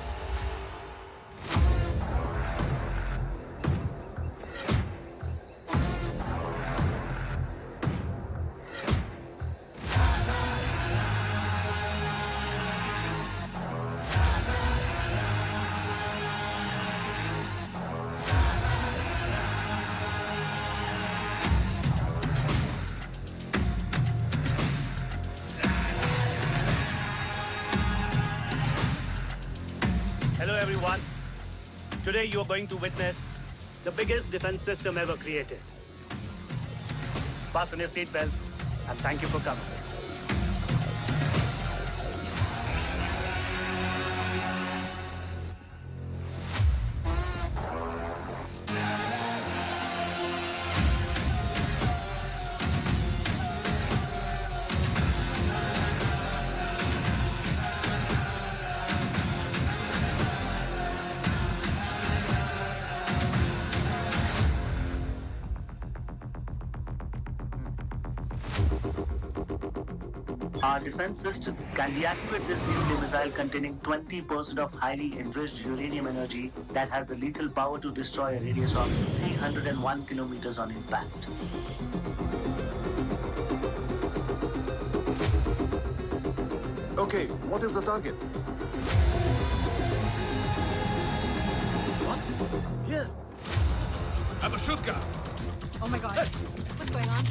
[SPEAKER 17] Today you are going to witness the biggest defense system ever created. Fasten your seat belts and thank you for coming.
[SPEAKER 1] Our defense system can deactivate this nuclear missile containing 20% of highly enriched uranium energy that has the lethal power to destroy a radius of 301 kilometers on impact.
[SPEAKER 8] Okay, what is the target?
[SPEAKER 2] here.
[SPEAKER 18] I'm a shooter.
[SPEAKER 4] Oh my god. What's going on?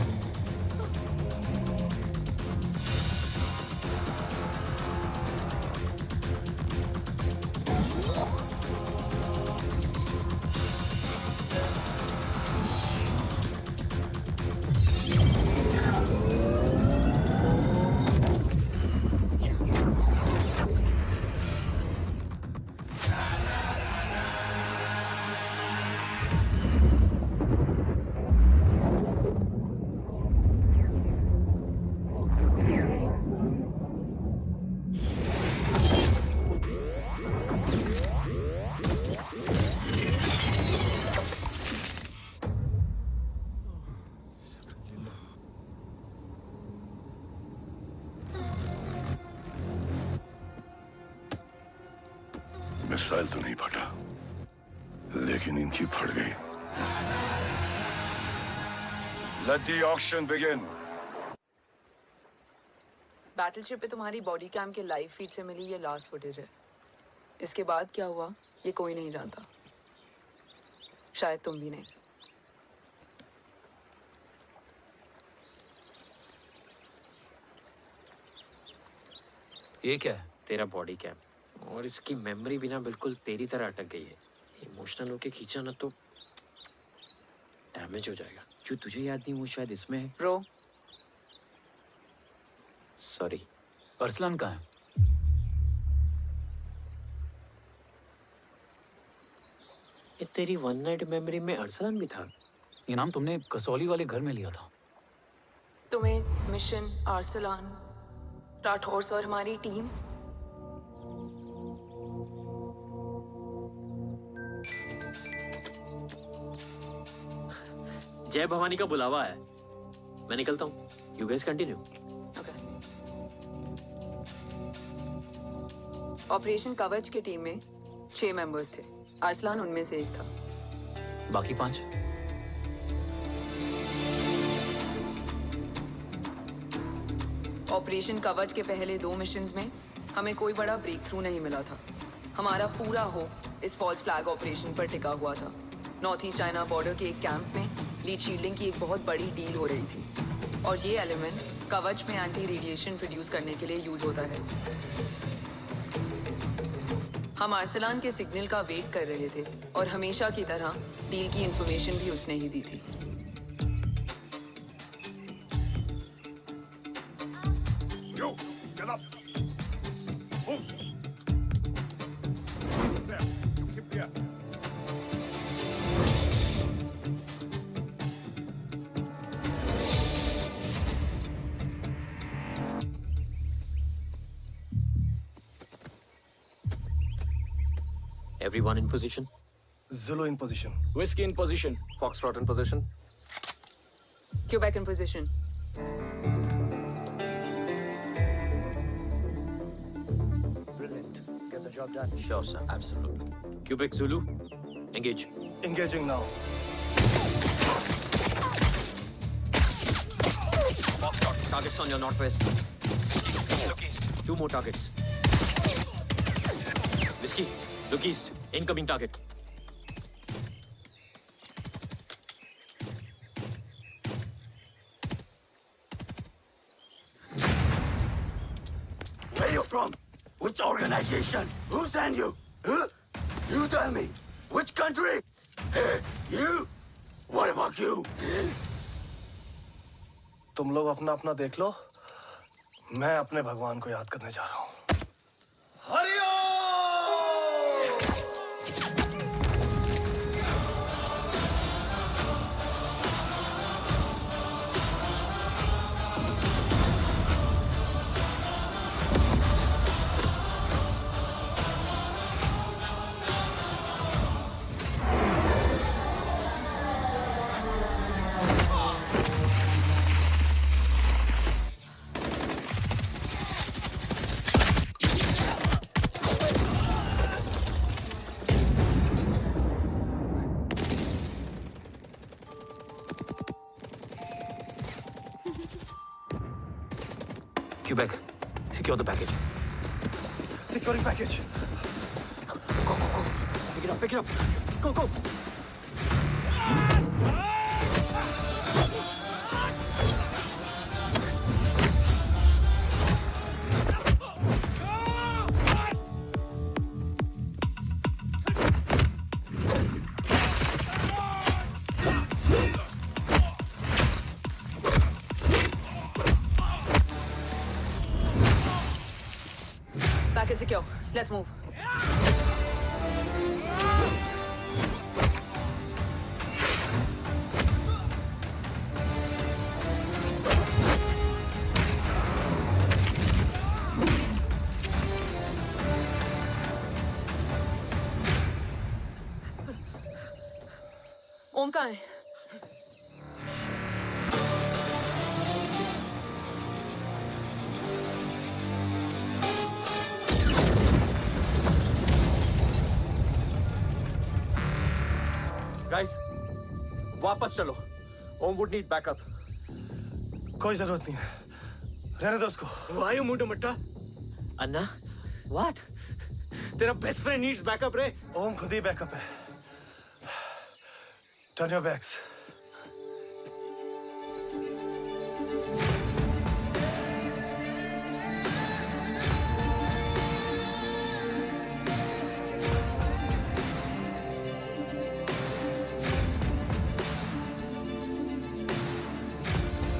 [SPEAKER 11] Missile तो नहीं फटा, लेकिन इनकी फट गई। Let the auction begin.
[SPEAKER 5] Battleship पे तुम्हारी बॉडी कैम के लाइव फीड से मिली ये लास्ट फुटेज है। इसके बाद क्या हुआ ये कोई नहीं जानता, शायद तुम भी नहीं।
[SPEAKER 6] ये क्या है? तेरा बॉडी कैम, और इसकी मेमोरी बिना बिल्कुल तेरी तरह अटक गई है। इमोशनल होके खींचा ना तो डैमेज हो जाएगा। जो तुझे याद नहीं वो शायद इसमें है।
[SPEAKER 5] Bro
[SPEAKER 6] sorry.
[SPEAKER 7] अरसलान कहाँ है?
[SPEAKER 6] ये तेरी वन नाइट मेमोरी में अरसलान भी था?
[SPEAKER 7] ये नाम तुमने कसौली वाले घर में लिया था।
[SPEAKER 5] तुम्हें मिशन अरसलान राठौर और हमारी टीम
[SPEAKER 6] जय भवानी का बुलावा है, मैं निकलता हूँ। You guys continue.
[SPEAKER 5] ऑपरेशन कवच की टीम में 6 मेंबर्स थे, अरसलान उनमें से एक था।
[SPEAKER 7] बाकी 5?
[SPEAKER 5] ऑपरेशन कवच के पहले 2 मिशंस में हमें कोई बड़ा ब्रेक थ्रू नहीं मिला था। हमारा पूरा होप इस फॉल्स फ्लैग ऑपरेशन पर टिका हुआ था। नॉर्थ ईस्ट चाइना बॉर्डर के एक कैंप में लीड शील्डिंग की एक बहुत बड़ी डील हो रही थी, और ये एलिमेंट कवच में एंटी रेडिएशन प्रोड्यूस करने के लिए यूज होता है। हम अरसलान के सिग्नल का वेट कर रहे थे, और हमेशा की तरह डील की इंफॉर्मेशन भी उसने ही दी थी।
[SPEAKER 11] Yo, get up. Move. There. Keep there.
[SPEAKER 6] Everyone in position?
[SPEAKER 2] Zulu in position.
[SPEAKER 10] Whiskey in position. Foxtrot in position.
[SPEAKER 5] Quebec in position.
[SPEAKER 10] Brilliant. Get the job done.
[SPEAKER 6] Sure, sir. Absolutely. Quebec Zulu, engage.
[SPEAKER 2] Engaging now.
[SPEAKER 6] Foxtrot, targets on your northwest. Look east. 2 more targets. Whiskey, look east. Incoming target.
[SPEAKER 19] Where you from? Which organization? Who sent you? Huh? You tell me. Which country? Hey, you? What about you?
[SPEAKER 2] तुम लोग अपना अपना देख लो, मैं अपने भगवान को याद करने जा रहा हूँ।
[SPEAKER 7] Quebec, secure the package.
[SPEAKER 2] Securing package.
[SPEAKER 6] Go, go, go. Pick it up, pick it up. Go, go.
[SPEAKER 5] Market secure. Let's move. ओम कहाँ है?
[SPEAKER 2] गाइस, वापस चलो। Om would need backup.
[SPEAKER 20] कोई जरूरत नहीं है, रहने दो उसको।
[SPEAKER 2] Why you मुंडो मट्टा?
[SPEAKER 6] अन्ना, what?
[SPEAKER 2] तेरा बेस्ट फ्रेंड नीड्स बैकअप रे।
[SPEAKER 20] ओम खुद ही बैकअप है। Turn your backs.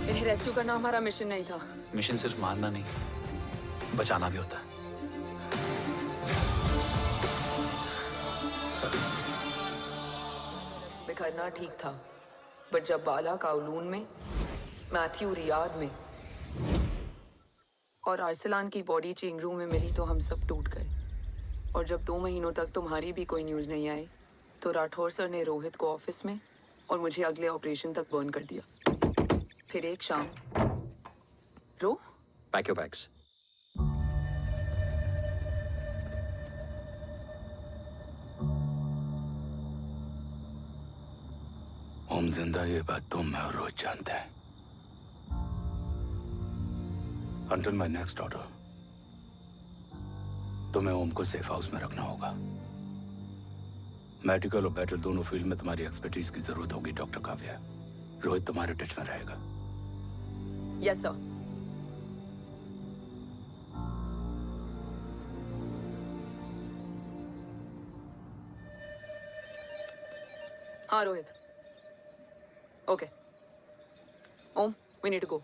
[SPEAKER 5] इन्हें रेस्क्यू करना हमारा मिशन नहीं था।
[SPEAKER 7] मिशन सिर्फ मारना नहीं, बचाना भी होता है।
[SPEAKER 5] बिखरना ठीक था, बट जब बाला काउलून में, मैथ्यू रियाद में और अरसलान की बॉडी चेंज रूम में मिली तो हम सब टूट गए। और जब 2 महीनों तक तुम्हारी भी कोई न्यूज नहीं आई तो राठौर सर ने रोहित को ऑफिस में और मुझे अगले ऑपरेशन तक बर्न कर दिया। फिर एक शाम रो
[SPEAKER 6] पैक योर बैग्स।
[SPEAKER 3] ओम जिंदा, ये बात तुम मैं और रोज जानते हैं। Until my next order, तुम्हें ओम को सेफ हाउस में रखना होगा। मेडिकल और बैटल दोनों फील्ड में तुम्हारी एक्सपर्टीज की जरूरत होगी डॉक्टर काव्या। रोहित तुम्हारे टच में रहेगा।
[SPEAKER 5] Yes sir. हाँ Rohit. Okay Om, we need to go.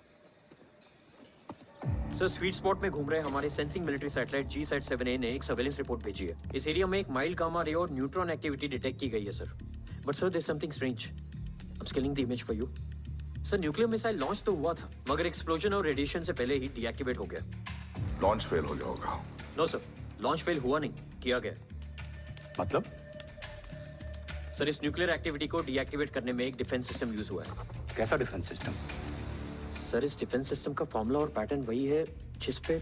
[SPEAKER 6] Sir, sweet spot में घूम रहे हमारे सेंसिंग मिलिट्री सैटेलाइट G-SAT-7A ने एक सर्वेलेंस रिपोर्ट भेजी है। इस एरिया में एक माइल्ड गामा रे और न्यूट्रॉन एक्टिविटी डिटेक्ट की गई है sir. But sir, there is something strange. I am scaling the image for you. Sir, nuclear missile launch तो हुआ था, मगर एक्सप्लोजन और रेडिएशन से पहले ही डीएक्टिवेट हो गया।
[SPEAKER 8] लॉन्च फेल हो गया होगा।
[SPEAKER 6] नो सर, लॉन्च फेल हुआ नहीं, किया गया।
[SPEAKER 3] मतलब?
[SPEAKER 6] सर, इस न्यूक्लियर एक्टिविटी को डीएक्टिवेट करने में एक डिफेंस सिस्टम यूज हुआ है।
[SPEAKER 3] कैसा डिफेंस सिस्टम?
[SPEAKER 6] सर, इस डिफेंस सिस्टम का फॉर्मूला और पैटर्न वही है जिस पे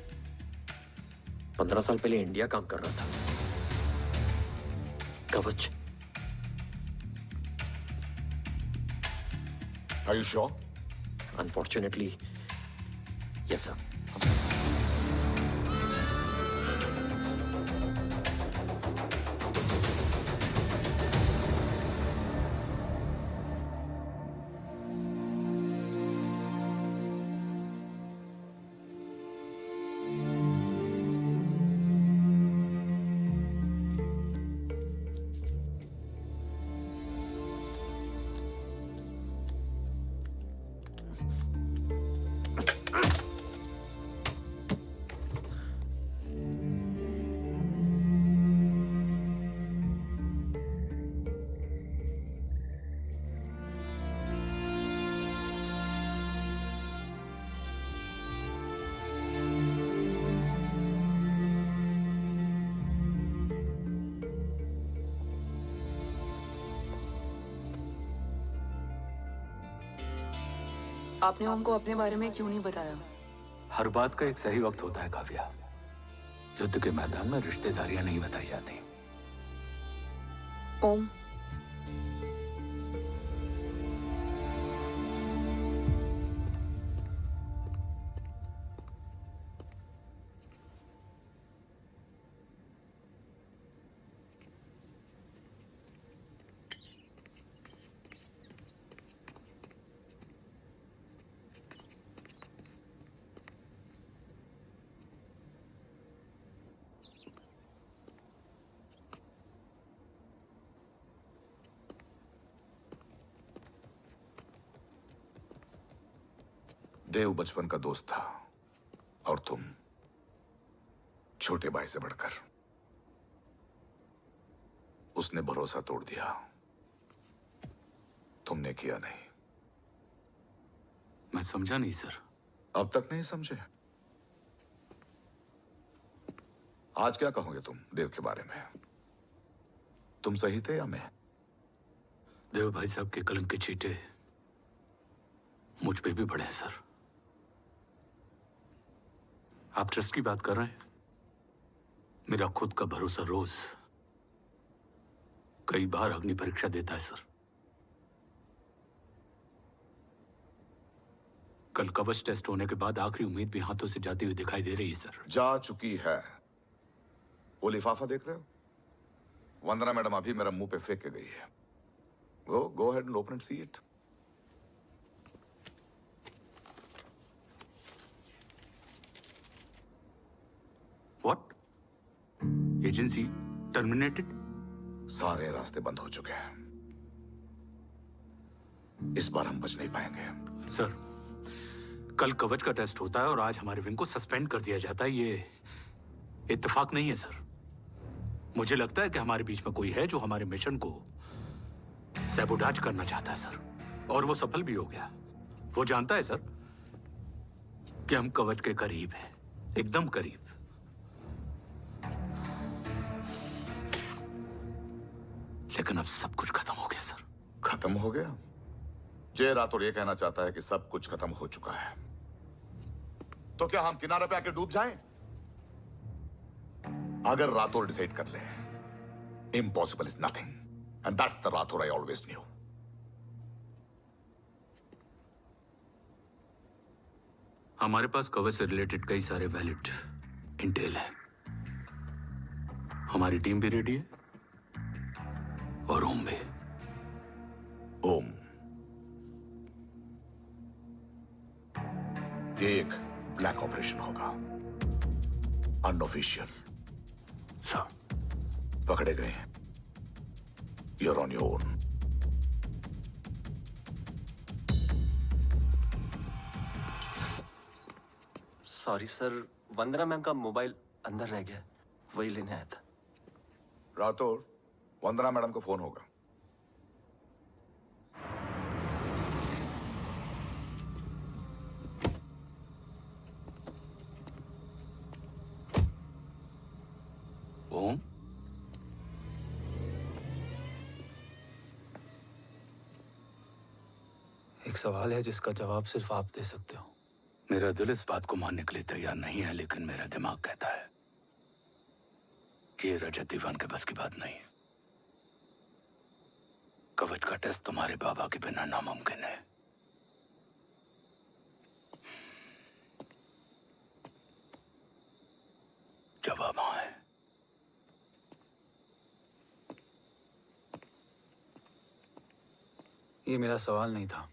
[SPEAKER 6] 15 साल पहले इंडिया काम कर रहा था। कवच।
[SPEAKER 8] Are you sure?
[SPEAKER 6] Unfortunately, yes sir.
[SPEAKER 5] आपने ओम को अपने बारे में क्यों नहीं बताया?
[SPEAKER 3] हर बात का एक सही वक्त होता है काव्या। युद्ध के मैदान में रिश्तेदारियां नहीं बताई जाती।
[SPEAKER 5] ओम,
[SPEAKER 8] देव बचपन का दोस्त था और तुम छोटे भाई से बढ़कर उसने भरोसा तोड़ दिया। तुमने किया नहीं।
[SPEAKER 3] मैं समझा नहीं सर।
[SPEAKER 8] अब तक नहीं समझे? आज क्या कहोगे तुम देव के बारे में? तुम सही थे या मैं?
[SPEAKER 3] देव भाई साहब के कलम के छींटे मुझ पे भी पड़े हैं सर। आप ट्रस्ट की बात कर रहे हैं? मेरा खुद का भरोसा रोज कई बार अग्नि परीक्षा देता है सर। कल कवच टेस्ट होने के बाद आखिरी उम्मीद भी हाथों से जाती हुई दिखाई दे रही है सर।
[SPEAKER 8] जा चुकी है। वो लिफाफा देख रहे हो? वंदना मैडम अभी मेरा मुंह पे फेंक के गई है। गो ahead and open and see it.
[SPEAKER 3] What? Agency terminated?
[SPEAKER 8] सारे रास्ते बंद हो चुके हैं। इस बार हम बच नहीं पाएंगे।
[SPEAKER 3] सर, कल कवच का टेस्ट होता है और आज हमारे विंग को सस्पेंड कर दिया जाता है। ये इत्तेफाक नहीं है सर। मुझे लगता है कि हमारे बीच में कोई है जो हमारे मिशन को सैबोटाज करना चाहता है सर, और वो सफल भी हो गया। वो जानता है सर कि हम कवच के करीब हैं, एकदम करीब। लेकिन अब सब कुछ खत्म हो गया सर।
[SPEAKER 8] खत्म हो गया? जय राठौड़ ये कहना चाहता है कि सब कुछ खत्म हो चुका है। तो क्या हम किनारे पे आके डूब जाएं? अगर राठौड़ डिसाइड कर ले, impossible is nothing, and that's the Rathore I always new.
[SPEAKER 3] हमारे पास कवच से रिलेटेड कई सारे वैलिड इंटेल है। हमारी टीम भी रेडी है और ओम भी।
[SPEAKER 8] ओम, ये एक ब्लैक ऑपरेशन होगा, अनऑफिशियल।
[SPEAKER 3] सर,
[SPEAKER 8] पकड़े गए हैं। You're on your own.
[SPEAKER 2] Sorry sir, Vandana ma'am का मोबाइल अंदर रह गया, वही लेने आया था।
[SPEAKER 8] राठौड़, वंदना मैडम को फोन होगा।
[SPEAKER 3] ओम,
[SPEAKER 7] एक सवाल है जिसका जवाब सिर्फ आप दे सकते हो।
[SPEAKER 3] मेरा दिल इस बात को मानने के लिए तैयार नहीं है, लेकिन मेरा दिमाग कहता है कि ये रजत दीवान के बस की बात नहीं है। कवच का टेस्ट तुम्हारे बाबा के बिना नामुमकिन है। जवाब हाँ है।
[SPEAKER 7] ये मेरा सवाल नहीं था।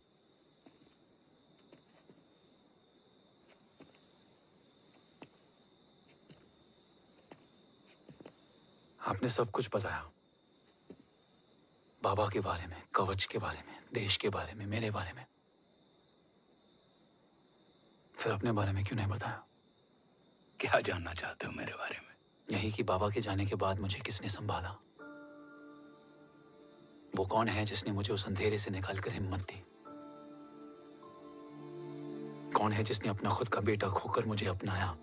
[SPEAKER 7] आपने सब कुछ बताया, बाबा के बारे में, कवच के बारे में, देश के बारे में, मेरे बारे में। फिर अपने बारे में क्यों नहीं बताया?
[SPEAKER 3] क्या जानना चाहते हो मेरे बारे में?
[SPEAKER 7] यही कि बाबा के जाने के बाद मुझे किसने संभाला? वो कौन है जिसने मुझे उस अंधेरे से निकालकर हिम्मत दी? कौन है जिसने अपना खुद का बेटा खोकर मुझे अपनाया?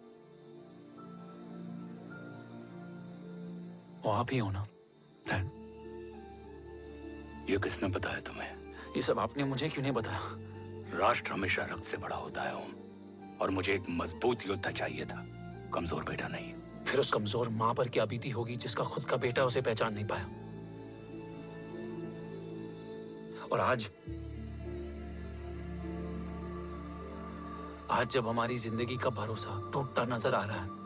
[SPEAKER 7] वो आप ही हो ना, डैड?
[SPEAKER 3] ये किसने बताया तुम्हें?
[SPEAKER 7] ये सब आपने मुझे क्यों नहीं बताया?
[SPEAKER 3] राष्ट्र हमेशा रक्त से बड़ा होता है ओम, और मुझे एक मजबूत योद्धा चाहिए था, कमजोर बेटा नहीं।
[SPEAKER 7] फिर उस कमजोर मां पर क्या बीती होगी जिसका खुद का बेटा उसे पहचान नहीं पाया? और आज जब हमारी जिंदगी का भरोसा टूटता नजर आ रहा है,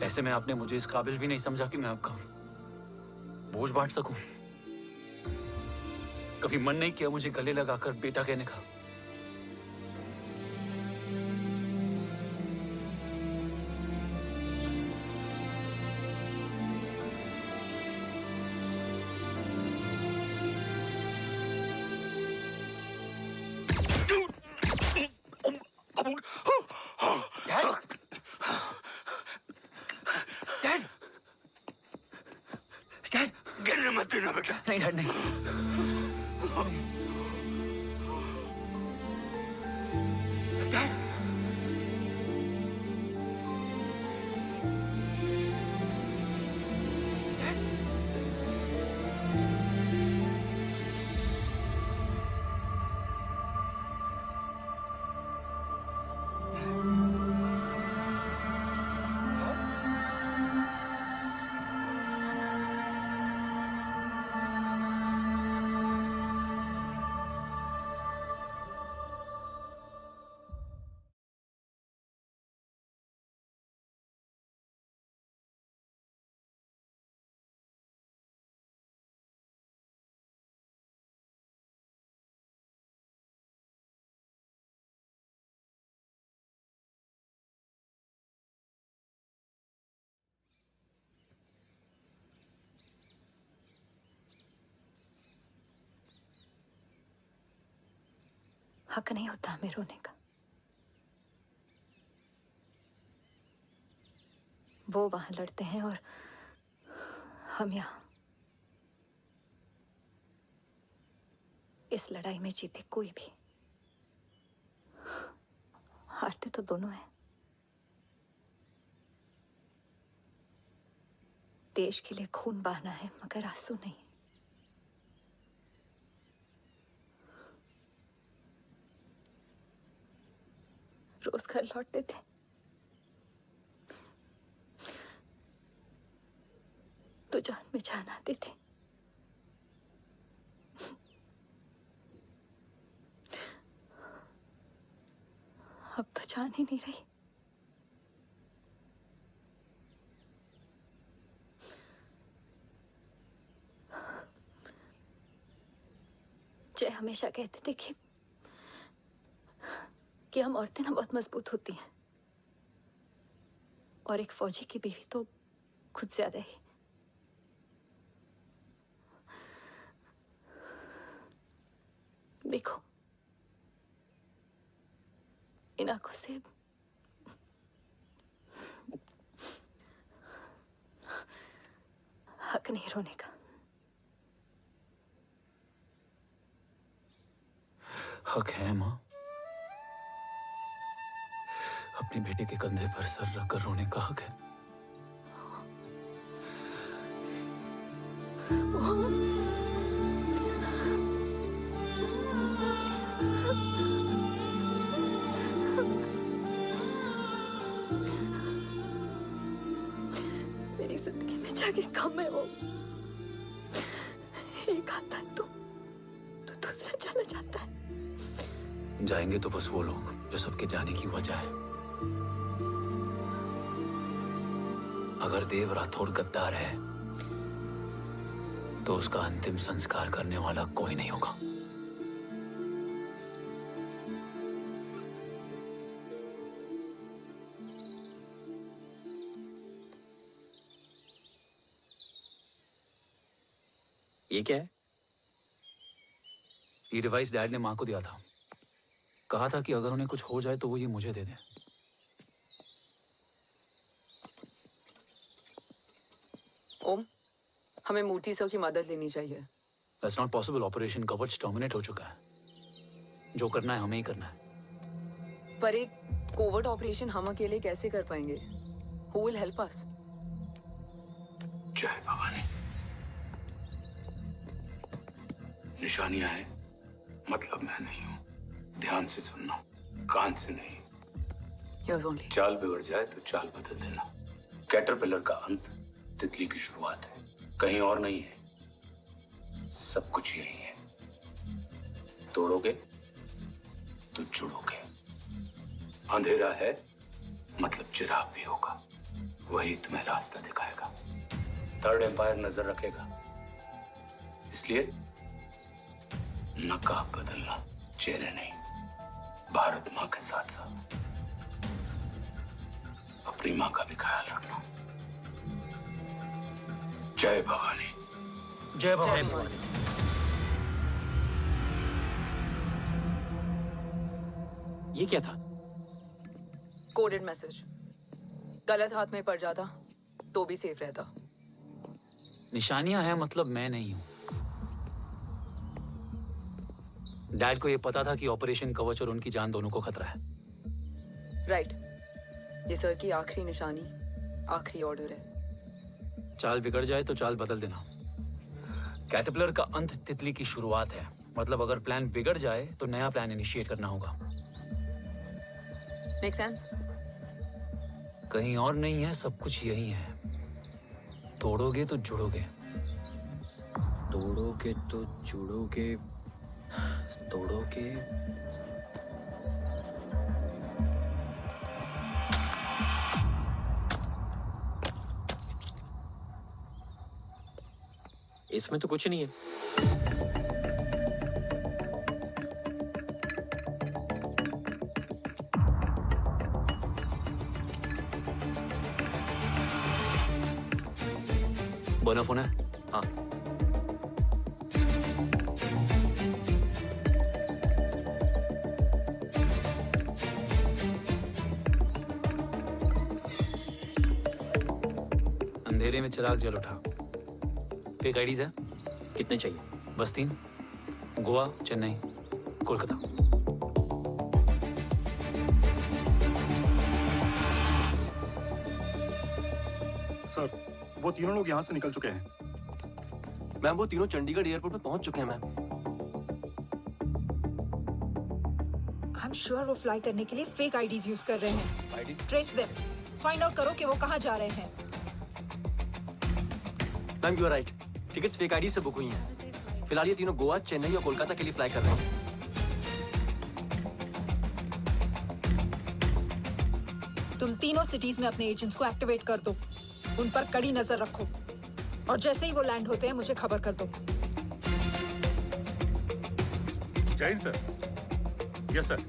[SPEAKER 7] ऐसे में आपने मुझे इस काबिल भी नहीं समझा कि मैं आपका बोझ बांट सकूं। कभी मन नहीं किया मुझे गले लगाकर बेटा कहने का? जा। नहीं डैड नहीं।
[SPEAKER 19] डैड
[SPEAKER 21] हक नहीं होता हमें रोने का। वो वहां लड़ते हैं और हम यहां। इस लड़ाई में जीते कोई भी, हारते तो दोनों हैं। देश के लिए खून बहाना है मगर आंसू नहीं। रोज घर लौटते थे, तो जान में जान आते थे। अब तो जान ही नहीं रही। जय हमेशा कहते थे कि हम औरतें ना बहुत मजबूत होती हैं, और एक फौजी की बीवी तो खुद ज्यादा ही। देखो, इन आंखों से हक नहीं रोने का।
[SPEAKER 7] हक है मां। अपने बेटे के कंधे पर सर रखकर रोने का हक है।
[SPEAKER 21] मेरी जिंदगी में जगह कम है। वो एक आता है तो दूसरा चला जाता है।
[SPEAKER 7] जाएंगे तो बस वो लोग जो सबके जाने की वजह है। अगर देव राठौर गद्दार है तो उसका अंतिम संस्कार करने वाला कोई नहीं होगा।
[SPEAKER 6] ये क्या है?
[SPEAKER 7] ये डिवाइस डैड ने मां को दिया था। कहा था कि अगर उन्हें कुछ हो जाए तो वो ये मुझे दे दें।
[SPEAKER 5] ओम, हमें मूर्ति सर की मदद लेनी चाहिए।
[SPEAKER 7] That's not possible. ऑपरेशन कवच टर्मिनेट हो चुका है। जो करना है हमें ही करना है।
[SPEAKER 5] पर एक कोवर्ट ऑपरेशन हम अकेले कैसे कर पाएंगे? Who will help us?
[SPEAKER 3] जय भवानी। निशानियां हैं, मतलब मैं नहीं हूं। ध्यान से सुनना, कान से नहीं।
[SPEAKER 5] Yes, only.
[SPEAKER 3] चाल बिगड़ जाए तो चाल बदल देना। कैटरपिलर का अंत तितली की शुरुआत है, कहीं और नहीं है। सब कुछ यही है। तोड़ोगे तो जुड़ोगे। अंधेरा है मतलब चिराग भी होगा, वही तुम्हें रास्ता दिखाएगा। थर्ड एम्पायर नजर रखेगा, इसलिए नकाब बदलना, चेहरे नहीं। भारत मां के साथ साथ अपनी मां का भी ख्याल रखना। जय भवानी।
[SPEAKER 7] जय भवानी।
[SPEAKER 6] ये क्या था?
[SPEAKER 5] Coded message. गलत हाथ में पड़ जाता तो भी सेफ रहता।
[SPEAKER 7] निशानियां हैं मतलब मैं नहीं हूं। डैड को ये पता था कि ऑपरेशन कवच और उनकी जान दोनों को खतरा है।
[SPEAKER 5] राइट। ये सर की आखिरी निशानी, आखिरी ऑर्डर है।
[SPEAKER 7] चाल बिगड़ जाए तो चाल बदल देना। कैटरपिलर का अंत तितली की शुरुआत है। मतलब अगर प्लान बिगड़ जाए तो नया प्लान इनिशिएट करना होगा।
[SPEAKER 5] Make sense?
[SPEAKER 7] कहीं और नहीं है, सब कुछ यही है। तोड़ोगे तो जुड़ोगे।
[SPEAKER 6] तोड़ोगे तो जुड़ोगे। तोड़ोगे। इसमें तो कुछ नहीं है।
[SPEAKER 7] बोना फोन है?
[SPEAKER 6] हाँ।
[SPEAKER 7] अंधेरे में चिराग जल उठा। फेक आईडीज है?
[SPEAKER 6] कितने चाहिए?
[SPEAKER 7] बस 3। गोवा, चेन्नई, कोलकाता।
[SPEAKER 14] सर, वो तीनों लोग यहाँ से निकल चुके हैं।
[SPEAKER 2] मैम, वो तीनों चंडीगढ़ एयरपोर्ट पे पहुंच चुके हैं मैम।
[SPEAKER 9] आई एम श्योर वो फ्लाई करने के लिए फेक आईडीज यूज कर रहे हैं।
[SPEAKER 2] ID?
[SPEAKER 9] Trace them. Find out करो कि वो कहाँ जा रहे हैं।
[SPEAKER 2] Ma'am, you are right. Tickets fake ID से बुक हुई हैं। फिलहाल ये तीनों गोवा, चेन्नई और कोलकाता के लिए फ्लाई कर रहे हैं।
[SPEAKER 9] तुम तीनों सिटीज में अपने एजेंट्स को एक्टिवेट कर दो। उन पर कड़ी नजर रखो और जैसे ही वो लैंड होते हैं मुझे खबर कर दो।
[SPEAKER 13] Jain sir. Yes sir.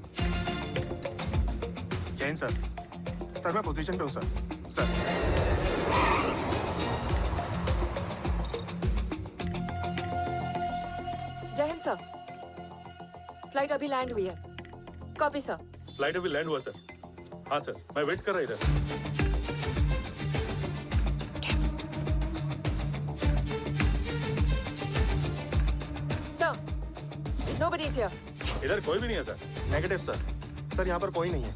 [SPEAKER 14] Jain sir. Sir मैं पोजीशन पे हूँ सर। सर।
[SPEAKER 16] जय हिंद सर। फ्लाइट अभी लैंड हुई है। Copy sir.
[SPEAKER 13] फ्लाइट अभी लैंड हुआ सर। हाँ सर, मैं वेट कर रहा इधर।
[SPEAKER 16] Nobody is here.
[SPEAKER 13] इधर कोई भी नहीं है सर।
[SPEAKER 14] Negative sir. सर यहाँ पर कोई नहीं है।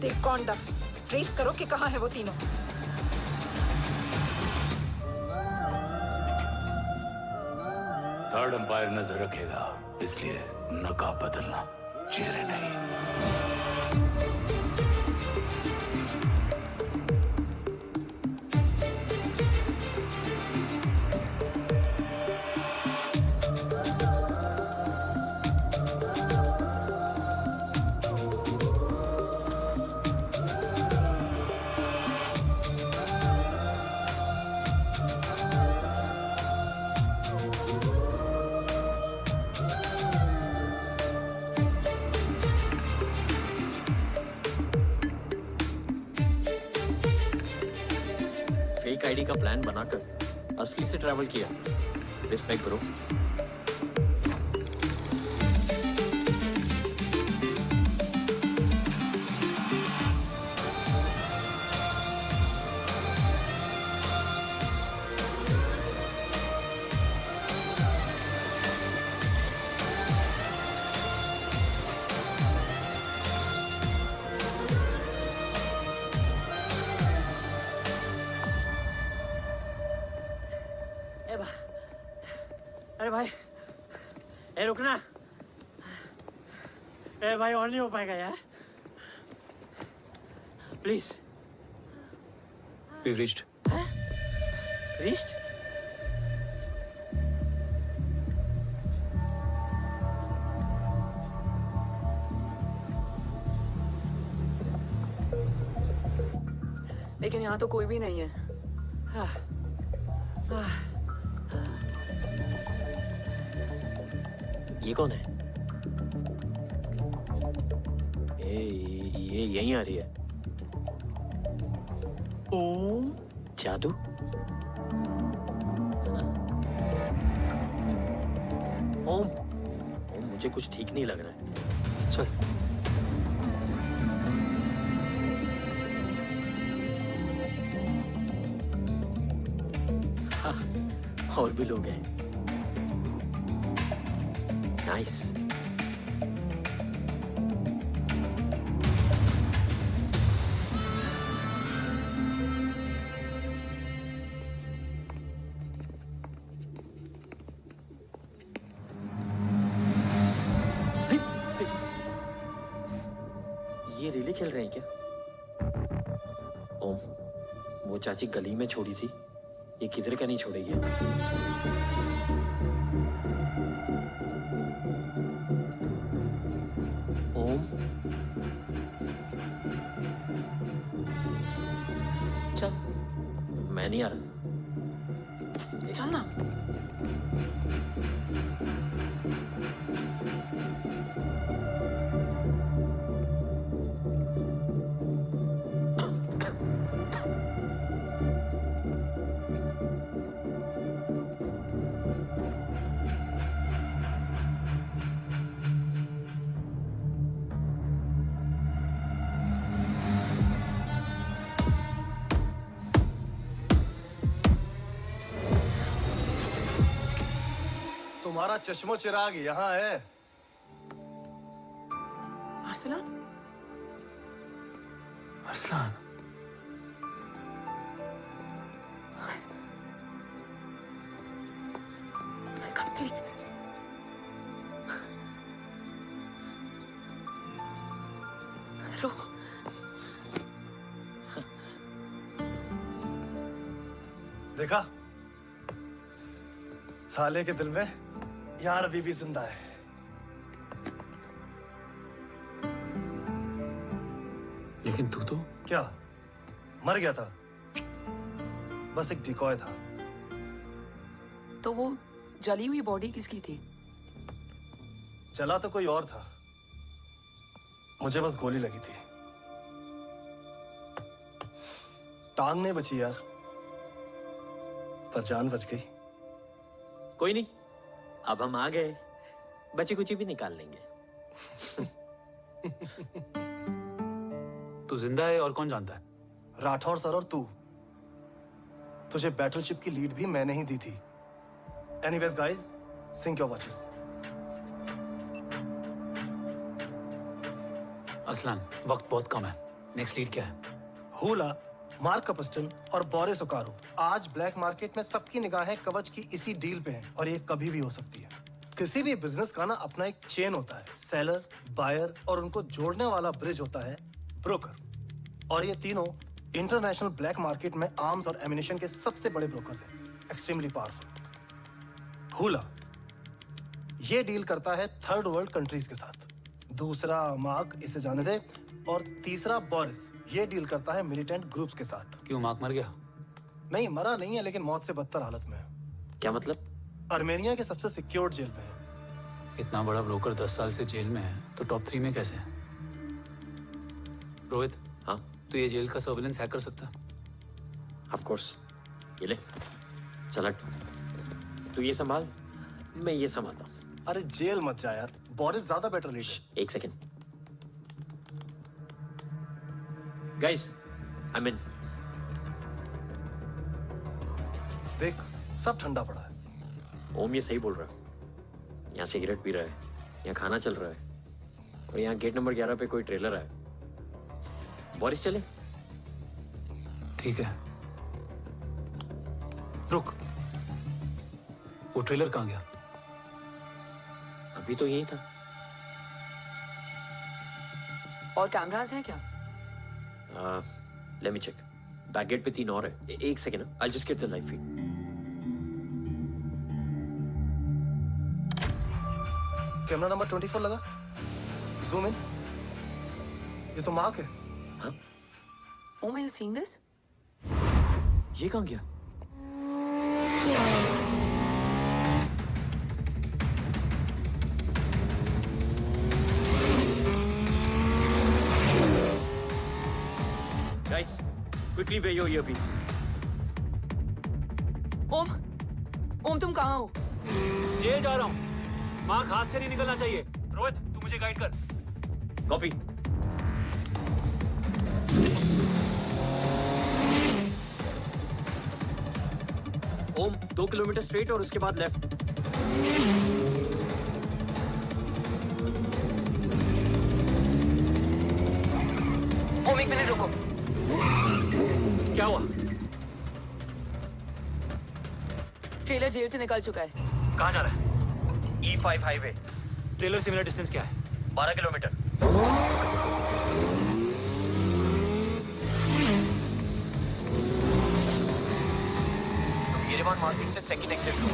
[SPEAKER 9] देख कौन दस। ट्रेस करो कि कहाँ है वो तीनों।
[SPEAKER 3] थर्ड अंपायर नजर रखेगा, इसलिए नकाब बदलना, चेहरे नहीं।
[SPEAKER 6] आईडी का प्लान बनाकर असली से ट्रैवल किया। रिस्पेक्ट करो।
[SPEAKER 17] अरे भाई, ए रुकना। ए भाई और नहीं हो पाएगा यार। प्लीज।
[SPEAKER 7] We've reached.
[SPEAKER 17] Reached?
[SPEAKER 5] लेकिन यहाँ तो कोई भी नहीं है।
[SPEAKER 6] ये कौन है? ये यहीं आ रही है।
[SPEAKER 17] ओम
[SPEAKER 6] जादू? ओम मुझे कुछ ठीक नहीं लग रहा है।
[SPEAKER 7] चल।
[SPEAKER 6] हाँ, और भी लोग हैं। नाइस। ये रिले खेल रहे हैं क्या? ओम, वो चाची गली में छोड़ी थी, ये किधर क्या नहीं छोड़ेगी? ओम, चल। मैं नहीं आ रहा। चल ना।
[SPEAKER 20] तुम्हारा चश्मो चिराग यहाँ है।
[SPEAKER 5] Arsalan?
[SPEAKER 7] Arsalan,
[SPEAKER 5] I can't believe this. रो।
[SPEAKER 20] देखा, साले के दिल में यार अभी भी जिंदा है।
[SPEAKER 7] लेकिन तू तो
[SPEAKER 20] क्या मर गया था? बस एक डिकॉय था।
[SPEAKER 5] तो वो जली हुई बॉडी किसकी थी?
[SPEAKER 20] चला तो कोई और था, मुझे बस गोली लगी थी। टांग नहीं बची यार, पर जान बच गई।
[SPEAKER 6] कोई नहीं, अब हम आ गए, बची कुची भी निकाल लेंगे।
[SPEAKER 7] तू जिंदा है और कौन जानता है?
[SPEAKER 20] राठौर सर और तू। तुझे बैटलशिप की लीड भी मैंने ही दी थी। Anyways guys, sync your watches.
[SPEAKER 7] Arsalan, वक्त बहुत कम है, नेक्स्ट लीड क्या है?
[SPEAKER 20] हुला, मार्क कपस्टन और बोरिस ओकारो। आज ब्लैक मार्केट में सबकी निगाहें कवच की इसी डील पे हैं और ये कभी भी हो सकती है। किसी भी बिजनेस का ना अपना एक चेन होता है, सेलर, बायर और उनको जोड़ने वाला ब्रिज होता है ब्रोकर। और ये तीनों इंटरनेशनल ब्लैक मार्केट में आर्म्स और एमिनेशन के सबसे बड़े ब्रोकर्स हैं, एक्सट्रीमली पावरफुल। हुला ये डील करता है थर्ड वर्ल्ड कंट्रीज के साथ, दूसरा मार्क, इसे जाने दे, और तीसरा बोरिस ये डील करता है मिलिटेंट ग्रुप्स के साथ।
[SPEAKER 7] क्यों, मार्क मर गया?
[SPEAKER 20] नहीं, मरा नहीं है, लेकिन मौत से बदतर हालत में है।
[SPEAKER 6] क्या मतलब?
[SPEAKER 20] आर्मेनिया के सबसे सिक्योर्ड जेल में है।
[SPEAKER 7] इतना बड़ा ब्रोकर 10 साल से जेल में है, तो टॉप 3 में कैसे है? रोहित,
[SPEAKER 6] हाँ?
[SPEAKER 7] तो ये जेल का सर्विलेंस हैक कर सकता?
[SPEAKER 6] Of course. ये ले, चल हट। तू ये संभाल, मैं ये संभालता हूँ।
[SPEAKER 20] अरे जेल मत जा यार, बोरिस ज्यादा बेटर लीडर।
[SPEAKER 6] एक सेकेंड। गाइस, आई मीन,
[SPEAKER 20] देख सब ठंडा पड़ा है।
[SPEAKER 6] ओम ये सही बोल रहा है। यहाँ सिगरेट पी रहा है, यहाँ खाना चल रहा है, और यहाँ गेट नंबर 11 पे कोई ट्रेलर है। बोरिस चले?
[SPEAKER 7] ठीक है, रुक, वो ट्रेलर कहाँ गया?
[SPEAKER 6] अभी तो यही था।
[SPEAKER 5] और कैमरास हैं क्या?
[SPEAKER 6] Let me check. Back gate पे 3 और है। एक second, I just get the live feed.
[SPEAKER 20] Camera number 24 लगा, जूम इन। ये तो मार्क है।
[SPEAKER 6] हाँ?
[SPEAKER 5] Oh, are you seeing this?
[SPEAKER 6] ये कहाँ गया? Guys, quickly wear your earpiece.
[SPEAKER 5] ओम तुम कहाँ हो?
[SPEAKER 7] जेल जा रहा हूँ। मार्क हाथ से नहीं निकलना चाहिए। रोहित, तू मुझे गाइड कर।
[SPEAKER 6] कॉपी। ओम 2 किलोमीटर स्ट्रेट और उसके बाद लेफ्ट।
[SPEAKER 5] एक मिनट रुको।
[SPEAKER 6] क्या हुआ?
[SPEAKER 5] ट्रेलर जेल से निकल चुका है।
[SPEAKER 6] कहाँ जा रहा है?
[SPEAKER 7] E5 highway.
[SPEAKER 6] ट्रेलर से मेरा डिस्टेंस क्या है?
[SPEAKER 7] 12 किलोमीटर। तुम येरेवान मार्केट से सेकंड एग्जिट लो।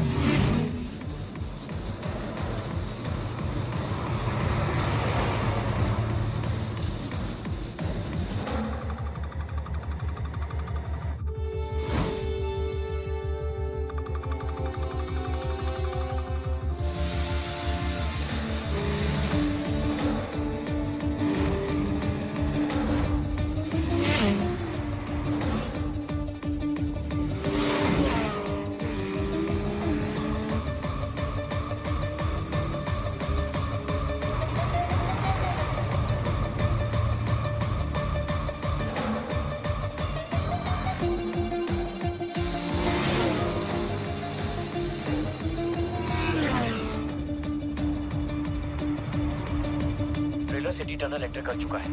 [SPEAKER 7] सिटी टनल एंटर कर चुका है।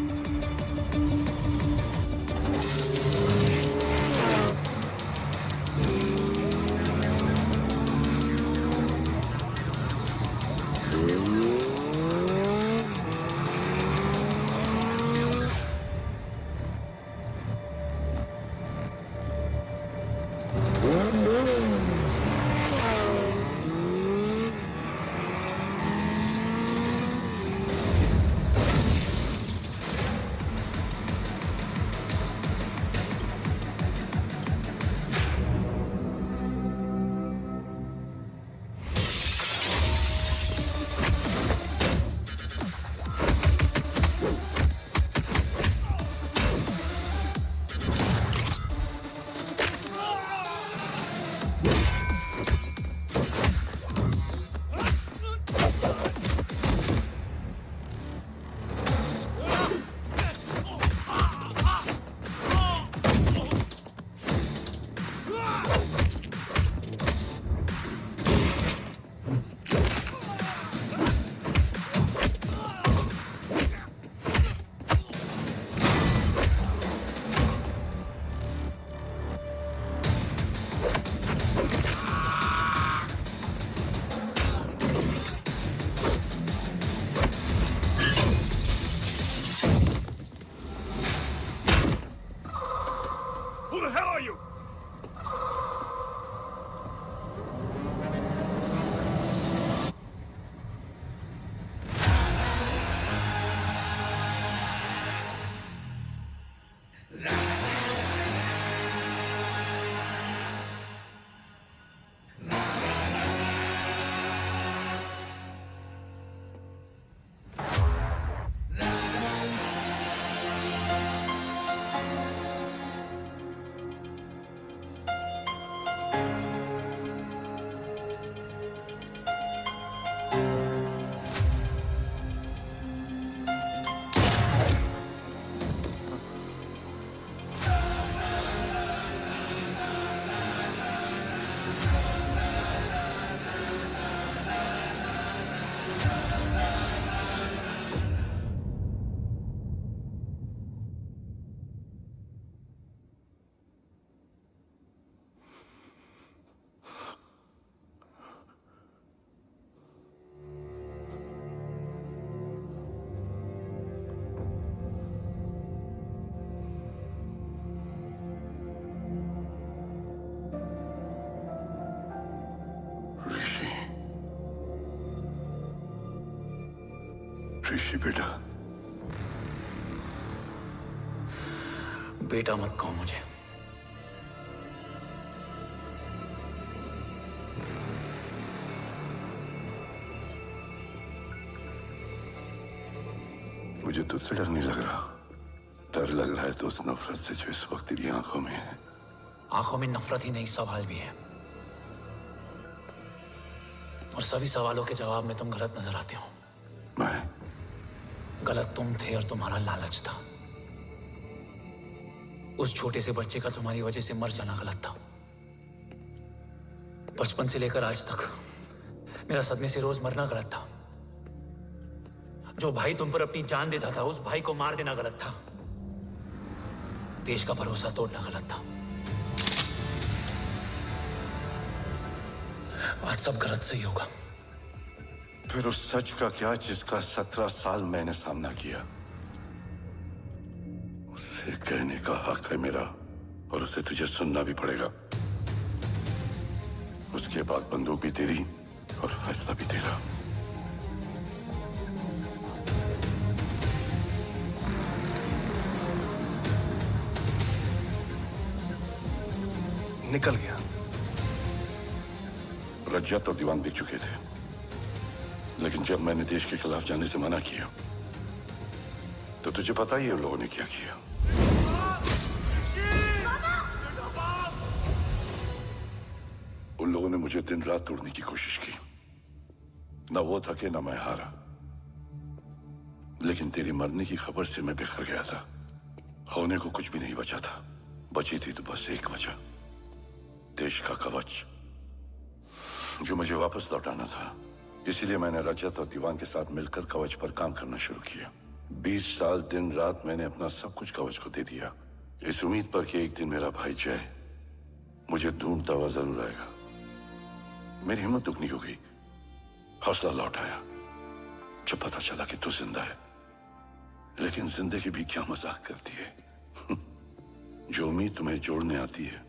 [SPEAKER 11] ऋषि बेटा,
[SPEAKER 7] बेटा मत कहो मुझे।
[SPEAKER 11] मुझे तुझसे डर नहीं लग रहा। डर लग रहा है तो उस नफरत से जो इस वक्त तेरी आंखों में है।
[SPEAKER 7] आंखों में नफरत ही नहीं, सवाल भी है, और सभी सवालों के जवाब में तुम गलत नजर आते हो।
[SPEAKER 11] मैं
[SPEAKER 7] गलत तुम थे और तुम्हारा लालच था। उस छोटे से बच्चे का तुम्हारी वजह से मर जाना गलत था। बचपन से लेकर आज तक मेरा सदमे से रोज मरना गलत था। जो भाई तुम पर अपनी जान देता था, उस भाई को मार देना गलत था। देश का भरोसा तोड़ना गलत था। आज सब गलत सही होगा।
[SPEAKER 11] फिर उस सच का क्या जिसका 17 साल मैंने सामना किया? उसे कहने का हक है मेरा, और उसे तुझे सुनना भी पड़ेगा। उसके बाद बंदूक भी तेरी और फैसला भी तेरा।
[SPEAKER 20] निकल गया।
[SPEAKER 11] रज्जत और दीवान बिक चुके थे, लेकिन जब मैंने देश के खिलाफ जाने से मना किया तो तुझे पता ही है उन लोगों ने क्या किया। उन लोगों ने मुझे दिन रात तोड़ने की कोशिश की। ना वो थके ना मैं हारा, लेकिन तेरी मरने की खबर से मैं बिखर गया था। होने को कुछ भी नहीं बचा था। बची थी तो बस एक वजह, देश का कवच, जो मुझे वापस लौटाना था। इसीलिए मैंने रजत और दीवान के साथ मिलकर कवच पर काम करना शुरू किया। 20 साल दिन रात मैंने अपना सब कुछ कवच को दे दिया, इस उम्मीद पर कि एक दिन मेरा भाई जय मुझे ढूंढता हुआ जरूर आएगा। मेरी हिम्मत दुगनी हो गई, हौसला लौट आया जब पता चला कि तू जिंदा है। लेकिन जिंदगी भी क्या मजाक करती है। जो उम्मीद तुम्हें जोड़ने आती है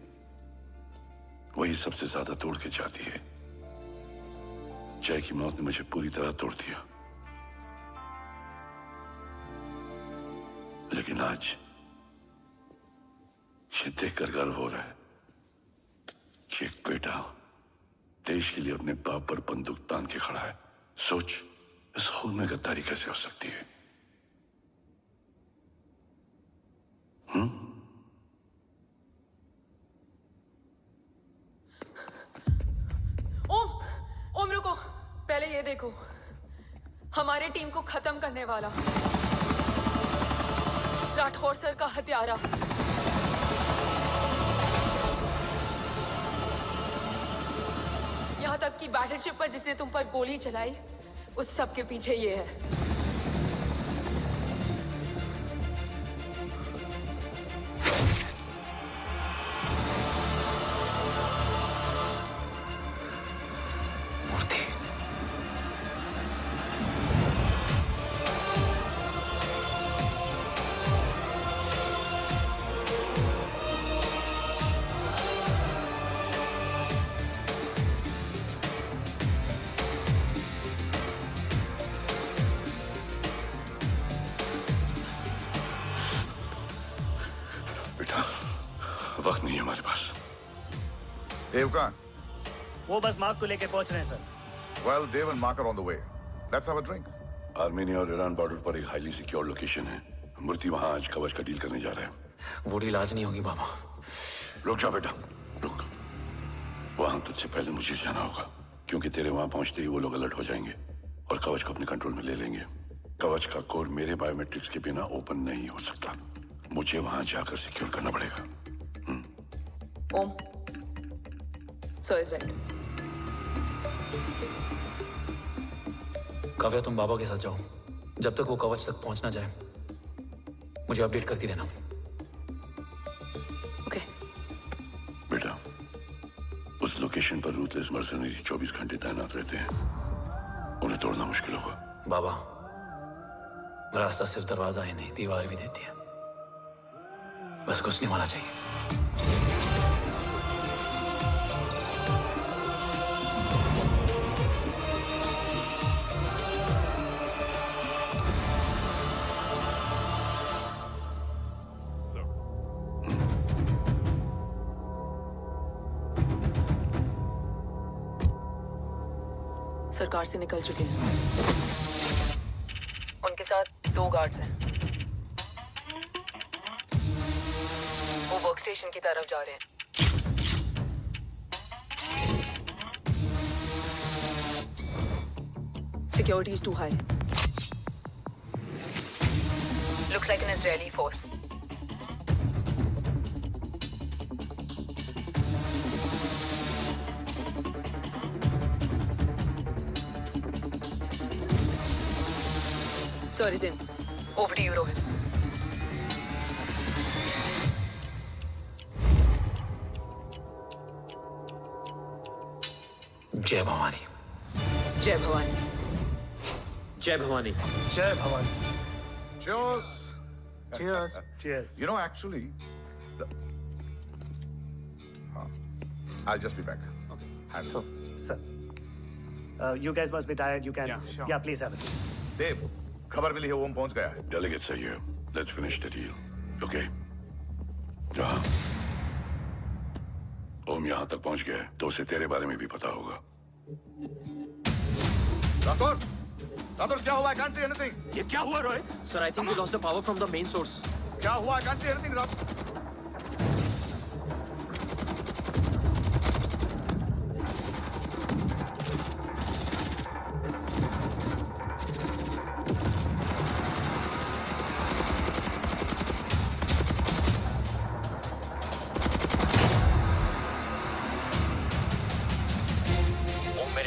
[SPEAKER 11] वही सबसे ज्यादा तोड़ के जाती है। जय की मौत ने मुझे पूरी तरह तोड़ दिया, लेकिन आज ये देखकर गर्व हो रहा है कि एक बेटा देश के लिए अपने बाप पर बंदूक तान के खड़ा है। सोच, इस खून में गद्दारी कैसे हो सकती है?
[SPEAKER 5] ओम रुको, पहले ये देखो, हमारे टीम को खत्म करने वाला राठौर सर का हत्यारा। यहां तक कि बैटलशिप पर जिसने तुम पर गोली चलाई, उस सब के पीछे ये है।
[SPEAKER 11] वक्त नहीं है हमारे पास।
[SPEAKER 8] देव कहाँ?
[SPEAKER 17] वो बस मार्क को लेके पहुंच रहे हैं sir.
[SPEAKER 8] Well, Dev and Mark are on the way. Let's have a drink.
[SPEAKER 11] Armenia और ईरान बॉर्डर पर एक हाईली सिक्योर लोकेशन है। मूर्ति वहां आज कवच का डील करने जा रहा है।
[SPEAKER 7] वो डील आज नहीं होगी बाबा।
[SPEAKER 11] रुक जा बेटा, रुक। वहां तुझसे पहले मुझे जाना होगा, क्योंकि तेरे वहां पहुंचते ही वो लोग अलर्ट हो जाएंगे और कवच को अपने कंट्रोल में ले लेंगे। कवच का कोड मेरे बायोमेट्रिक्स के बिना ओपन नहीं हो सकता। मुझे वहां जाकर सिक्योर करना पड़ेगा।
[SPEAKER 5] ओम, सो इज राइट।
[SPEAKER 7] काव्या, तुम बाबा के साथ जाओ। जब तक वो कवच तक पहुंच ना जाए मुझे अपडेट करती रहना।
[SPEAKER 5] ओके।
[SPEAKER 11] बेटा, उस लोकेशन पर रूथलेस मर्सनरी 24 घंटे तैनात रहते हैं। उन्हें तोड़ना मुश्किल होगा।
[SPEAKER 7] बाबा, रास्ता सिर्फ दरवाजा ही नहीं, दीवार भी देती है। बस घुसने वाला चाहिए।
[SPEAKER 5] सरकार से निकल चुके हैं। उनके साथ 2 गार्ड्स हैं। वो वर्क स्टेशन की तरफ जा रहे हैं। Security is too high. Looks like an Israeli force. Sir is in. Over to you, Rohit.
[SPEAKER 7] जय भवानी।
[SPEAKER 5] जय भवानी।
[SPEAKER 6] जय भवानी।
[SPEAKER 20] जय Bhavani.
[SPEAKER 8] Cheers.
[SPEAKER 17] Cheers. Cheers.
[SPEAKER 8] You know, actually, I'll just be back. Okay.
[SPEAKER 17] So, sir, you guys must be tired. You can, yeah, please have a seat.
[SPEAKER 8] Dave, खबर मिली है ओम पहुंच गया है।
[SPEAKER 11] Delegates are here. Let's finish the deal. Okay? जहाँ ओम यहाँ तक पहुंच गया है, तो उसे तेरे बारे में भी पता होगा।
[SPEAKER 8] राठौर क्या हुआ? I can't see anything.
[SPEAKER 6] ये क्या हुआ Rohit? Sir, I think we lost the power from the main source.
[SPEAKER 8] क्या हुआ? I can't see anything.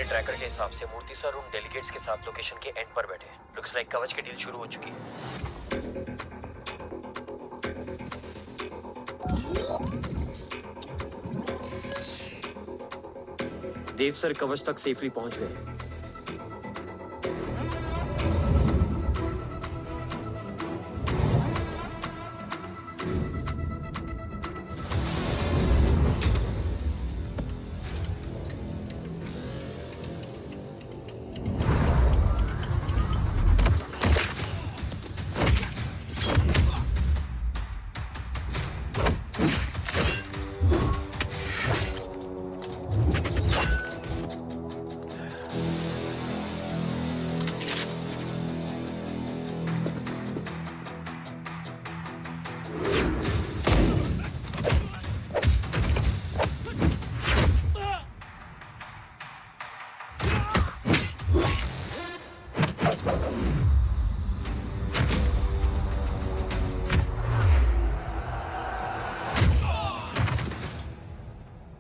[SPEAKER 6] Tracker के हिसाब से मूर्ति सर उन डेलीगेट्स के साथ लोकेशन के एंड पर बैठे हैं। लुक्स लाइक कवच की डील शुरू हो चुकी है। देव सर कवच तक सेफली पहुंच गए।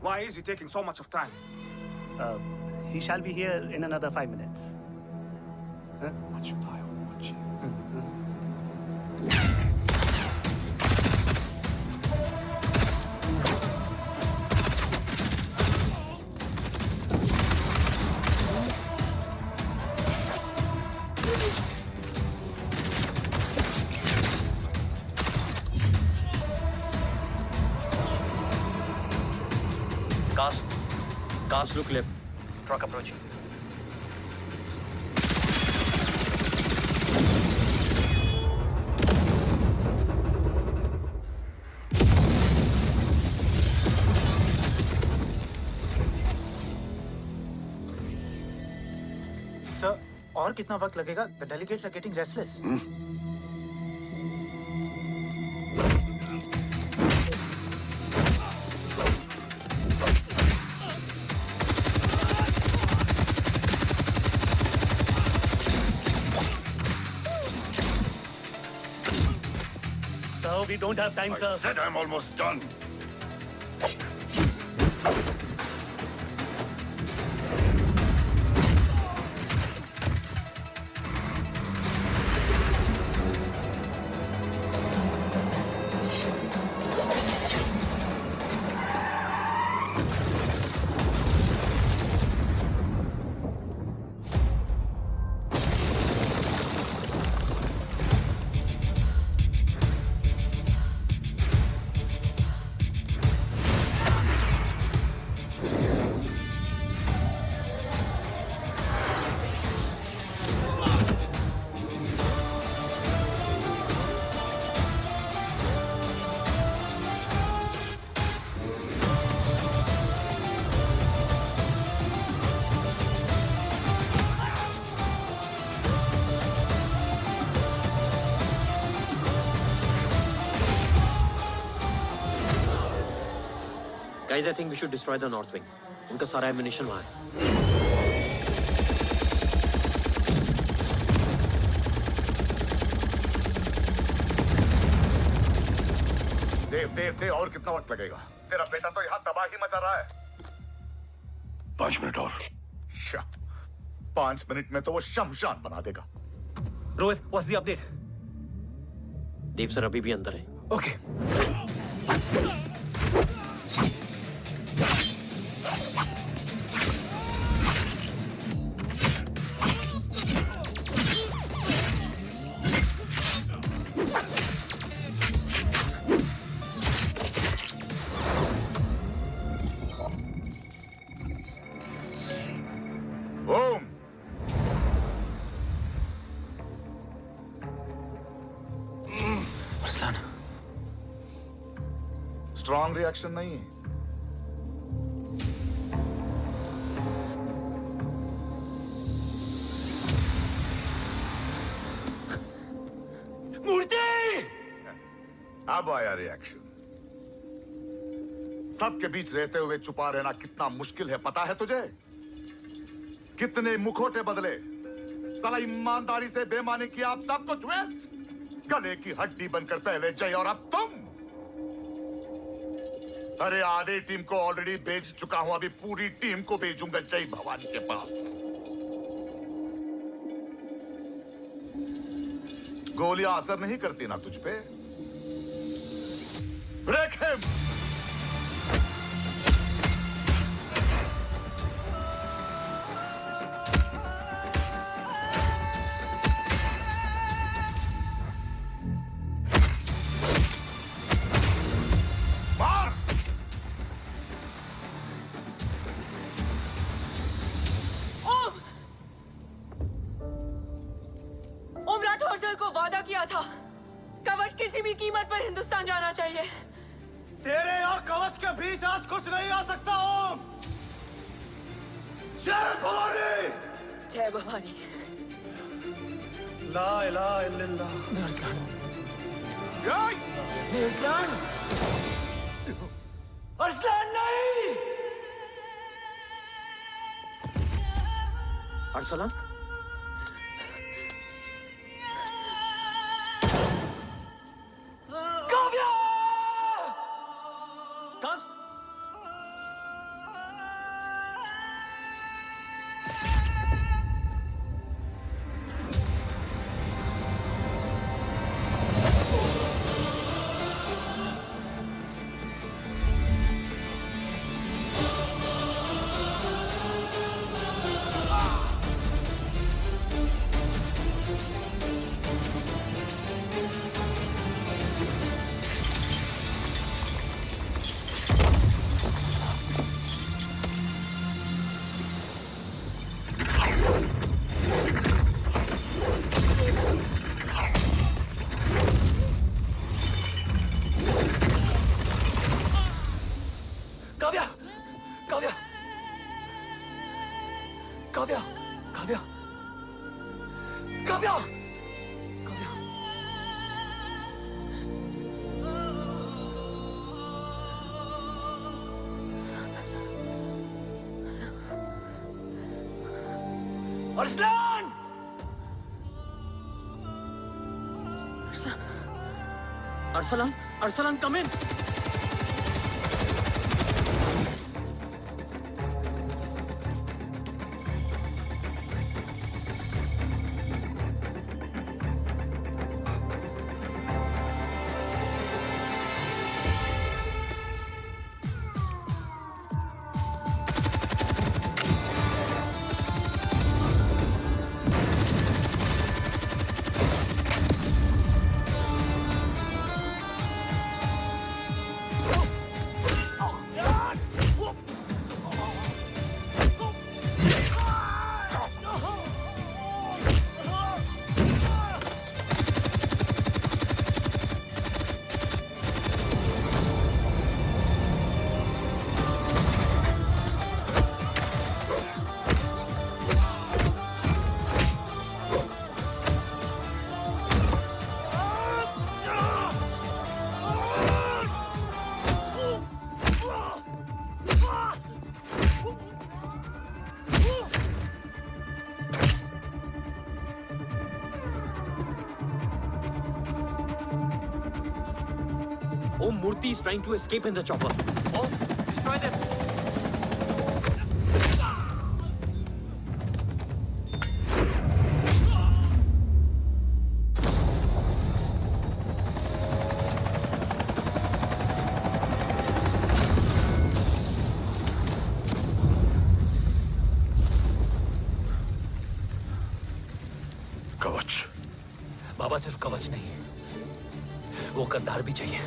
[SPEAKER 17] Why is he taking so much of time? He shall be here in another 5 minutes. Huh? What should I watch?
[SPEAKER 6] Cars look left. Truck approaching.
[SPEAKER 15] Sir, और कितना वक्त लगेगा? The delegates are getting restless.
[SPEAKER 17] We don't have time, sir.
[SPEAKER 11] I said I'm almost done.
[SPEAKER 6] Guys, I think we should destroy the north wing. उनका सारा ammunition वहाँ है।
[SPEAKER 8] देव और कितना वक्त लगेगा? तेरा बेटा तो यहाँ तबाही मचा रहा है।
[SPEAKER 11] 5 मिनट और।
[SPEAKER 8] 5 मिनट में तो वो शमशान बना देगा।
[SPEAKER 6] Rohit, what's the update? Dev sir अभी भी अंदर है।
[SPEAKER 20] Okay.
[SPEAKER 8] स्ट्रॉन्ग रिएक्शन नहीं है।
[SPEAKER 19] मूर्ति!
[SPEAKER 8] अब आया रिएक्शन। सबके बीच रहते हुए छुपा रहना कितना मुश्किल है पता है तुझे? कितने मुखौटे बदले, साला ईमानदारी से बेईमानी किया, आप सब कुछ वेस्ट। गले की हड्डी बनकर पहले जय और अब तुम। अरे आधे टीम को ऑलरेडी भेज चुका हूं, अभी पूरी टीम को भेजूंगा जय भवानी के पास। गोलियां असर नहीं करती ना तुझ पे? Break him!
[SPEAKER 6] Arsalan?
[SPEAKER 19] Kavya!
[SPEAKER 6] Arsalan! Arsalan, Arsalan, come in! Murthy is trying to escape in the chopper. Oh, destroy them!
[SPEAKER 8] कवच।
[SPEAKER 7] बाबा सिर्फ कवच नहीं, वो गद्दार भी चाहिए।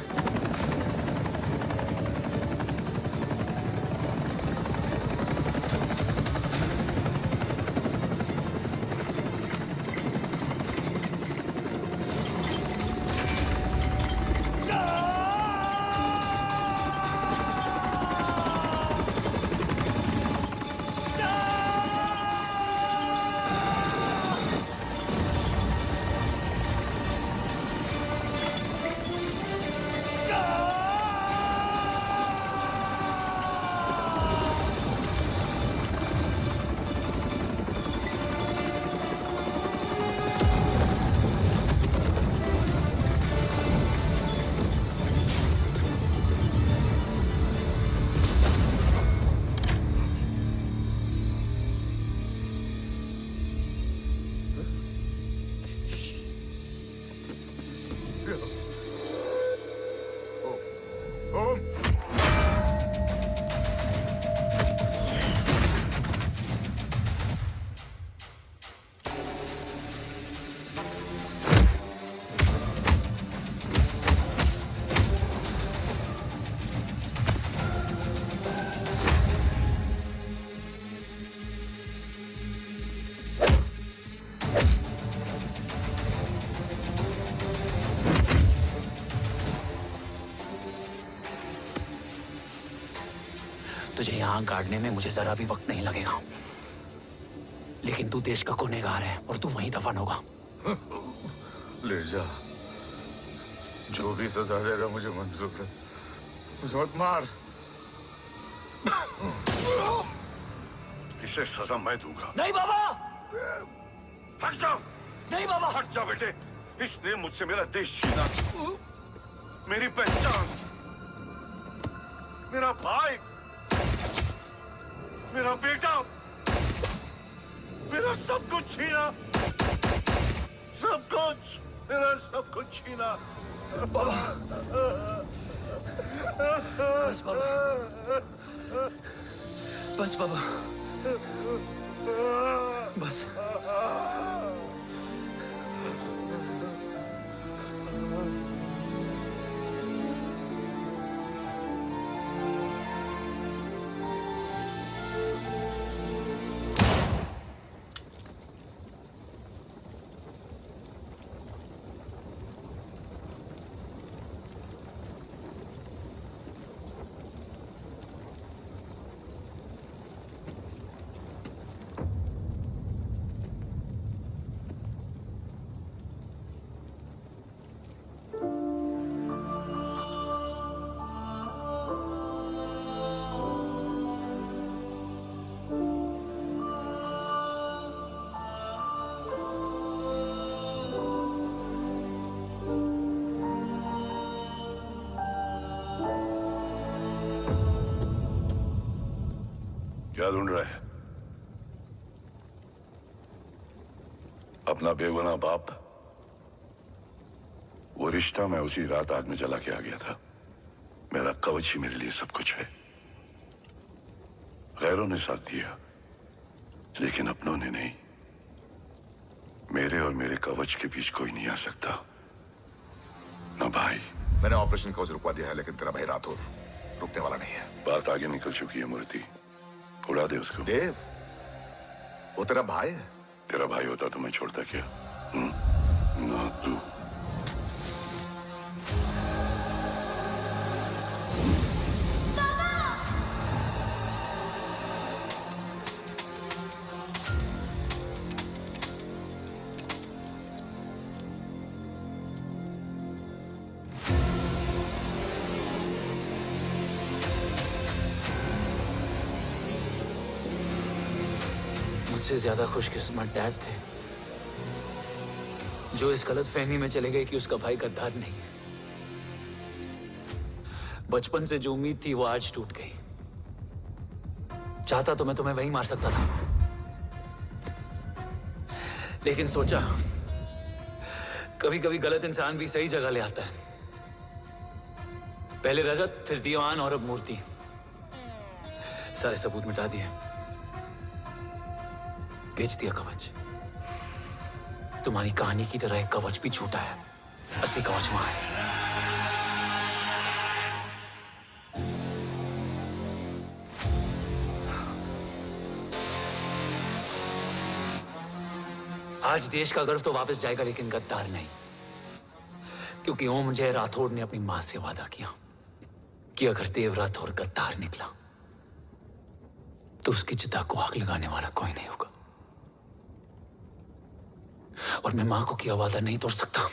[SPEAKER 7] टांग काटने में मुझे जरा भी वक्त नहीं लगेगा, लेकिन तू देश का गुनहगार है और तू वहीं दफन होगा।
[SPEAKER 8] ले जा, जो भी सजा देगा मुझे मंजूर है, मुझे मत मार। इसे सजा मैं दूंगा।
[SPEAKER 7] नहीं बाबा,
[SPEAKER 8] हट जाओ।
[SPEAKER 7] नहीं बाबा,
[SPEAKER 8] हट जा बेटे। इसने मुझसे मेरा देश छीना, मेरी पहचान, मेरा भाई, मेरा बेटा, मेरा सब कुछ छीना, सब कुछ, मेरा सब कुछ छीना।
[SPEAKER 7] बाबा, बस बाबा, बस बाबा, बस।
[SPEAKER 8] क्या ढूंढ रहा है? अपना बेगुनाह बाप। वो रिश्ता मैं उसी रात आग में जला के आ गया था। मेरा कवच ही मेरे लिए सब कुछ है। गैरों ने साथ दिया, लेकिन अपनों ने नहीं। मेरे और मेरे कवच के बीच कोई नहीं आ सकता, ना भाई।
[SPEAKER 12] मैंने ऑपरेशन कवच रुकवा दिया है, लेकिन तेरा भाई राठौर रुकने वाला नहीं है।
[SPEAKER 8] बात आगे निकल चुकी है मूर्ति, उड़ा दे उसको।
[SPEAKER 12] देव, वो तेरा भाई है।
[SPEAKER 8] तेरा भाई होता तो मैं छोड़ता क्या? ना तू।
[SPEAKER 7] मुझसे ज्यादा खुशकिस्मत डैड थे, जो इस गलतफहमी में चले गए कि उसका भाई गद्दार नहीं है। बचपन से जो उम्मीद थी वो आज टूट गई। चाहता तो मैं तुम्हें वहीं मार सकता था, लेकिन सोचा कभी कभी गलत इंसान भी सही जगह ले आता है। पहले रजत, फिर दीवान और अब मूर्ति। सारे सबूत मिटा दिए, बेच दिया कवच। तुम्हारी कहानी की तरह एक कवच भी झूठा है, असली कवच वहां है। आज देश का गर्व तो वापस जाएगा, लेकिन गद्दार नहीं, क्योंकि ओम जय राठौड़ ने अपनी मां से वादा किया कि अगर देव राठौड़ गद्दार निकला तो उसकी चिता को आग लगाने वाला कोई नहीं होगा। और मैं मां को किया वादा नहीं तोड़ सकता।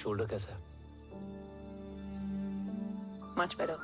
[SPEAKER 7] शोल्डर कैसा है?
[SPEAKER 5] Much better.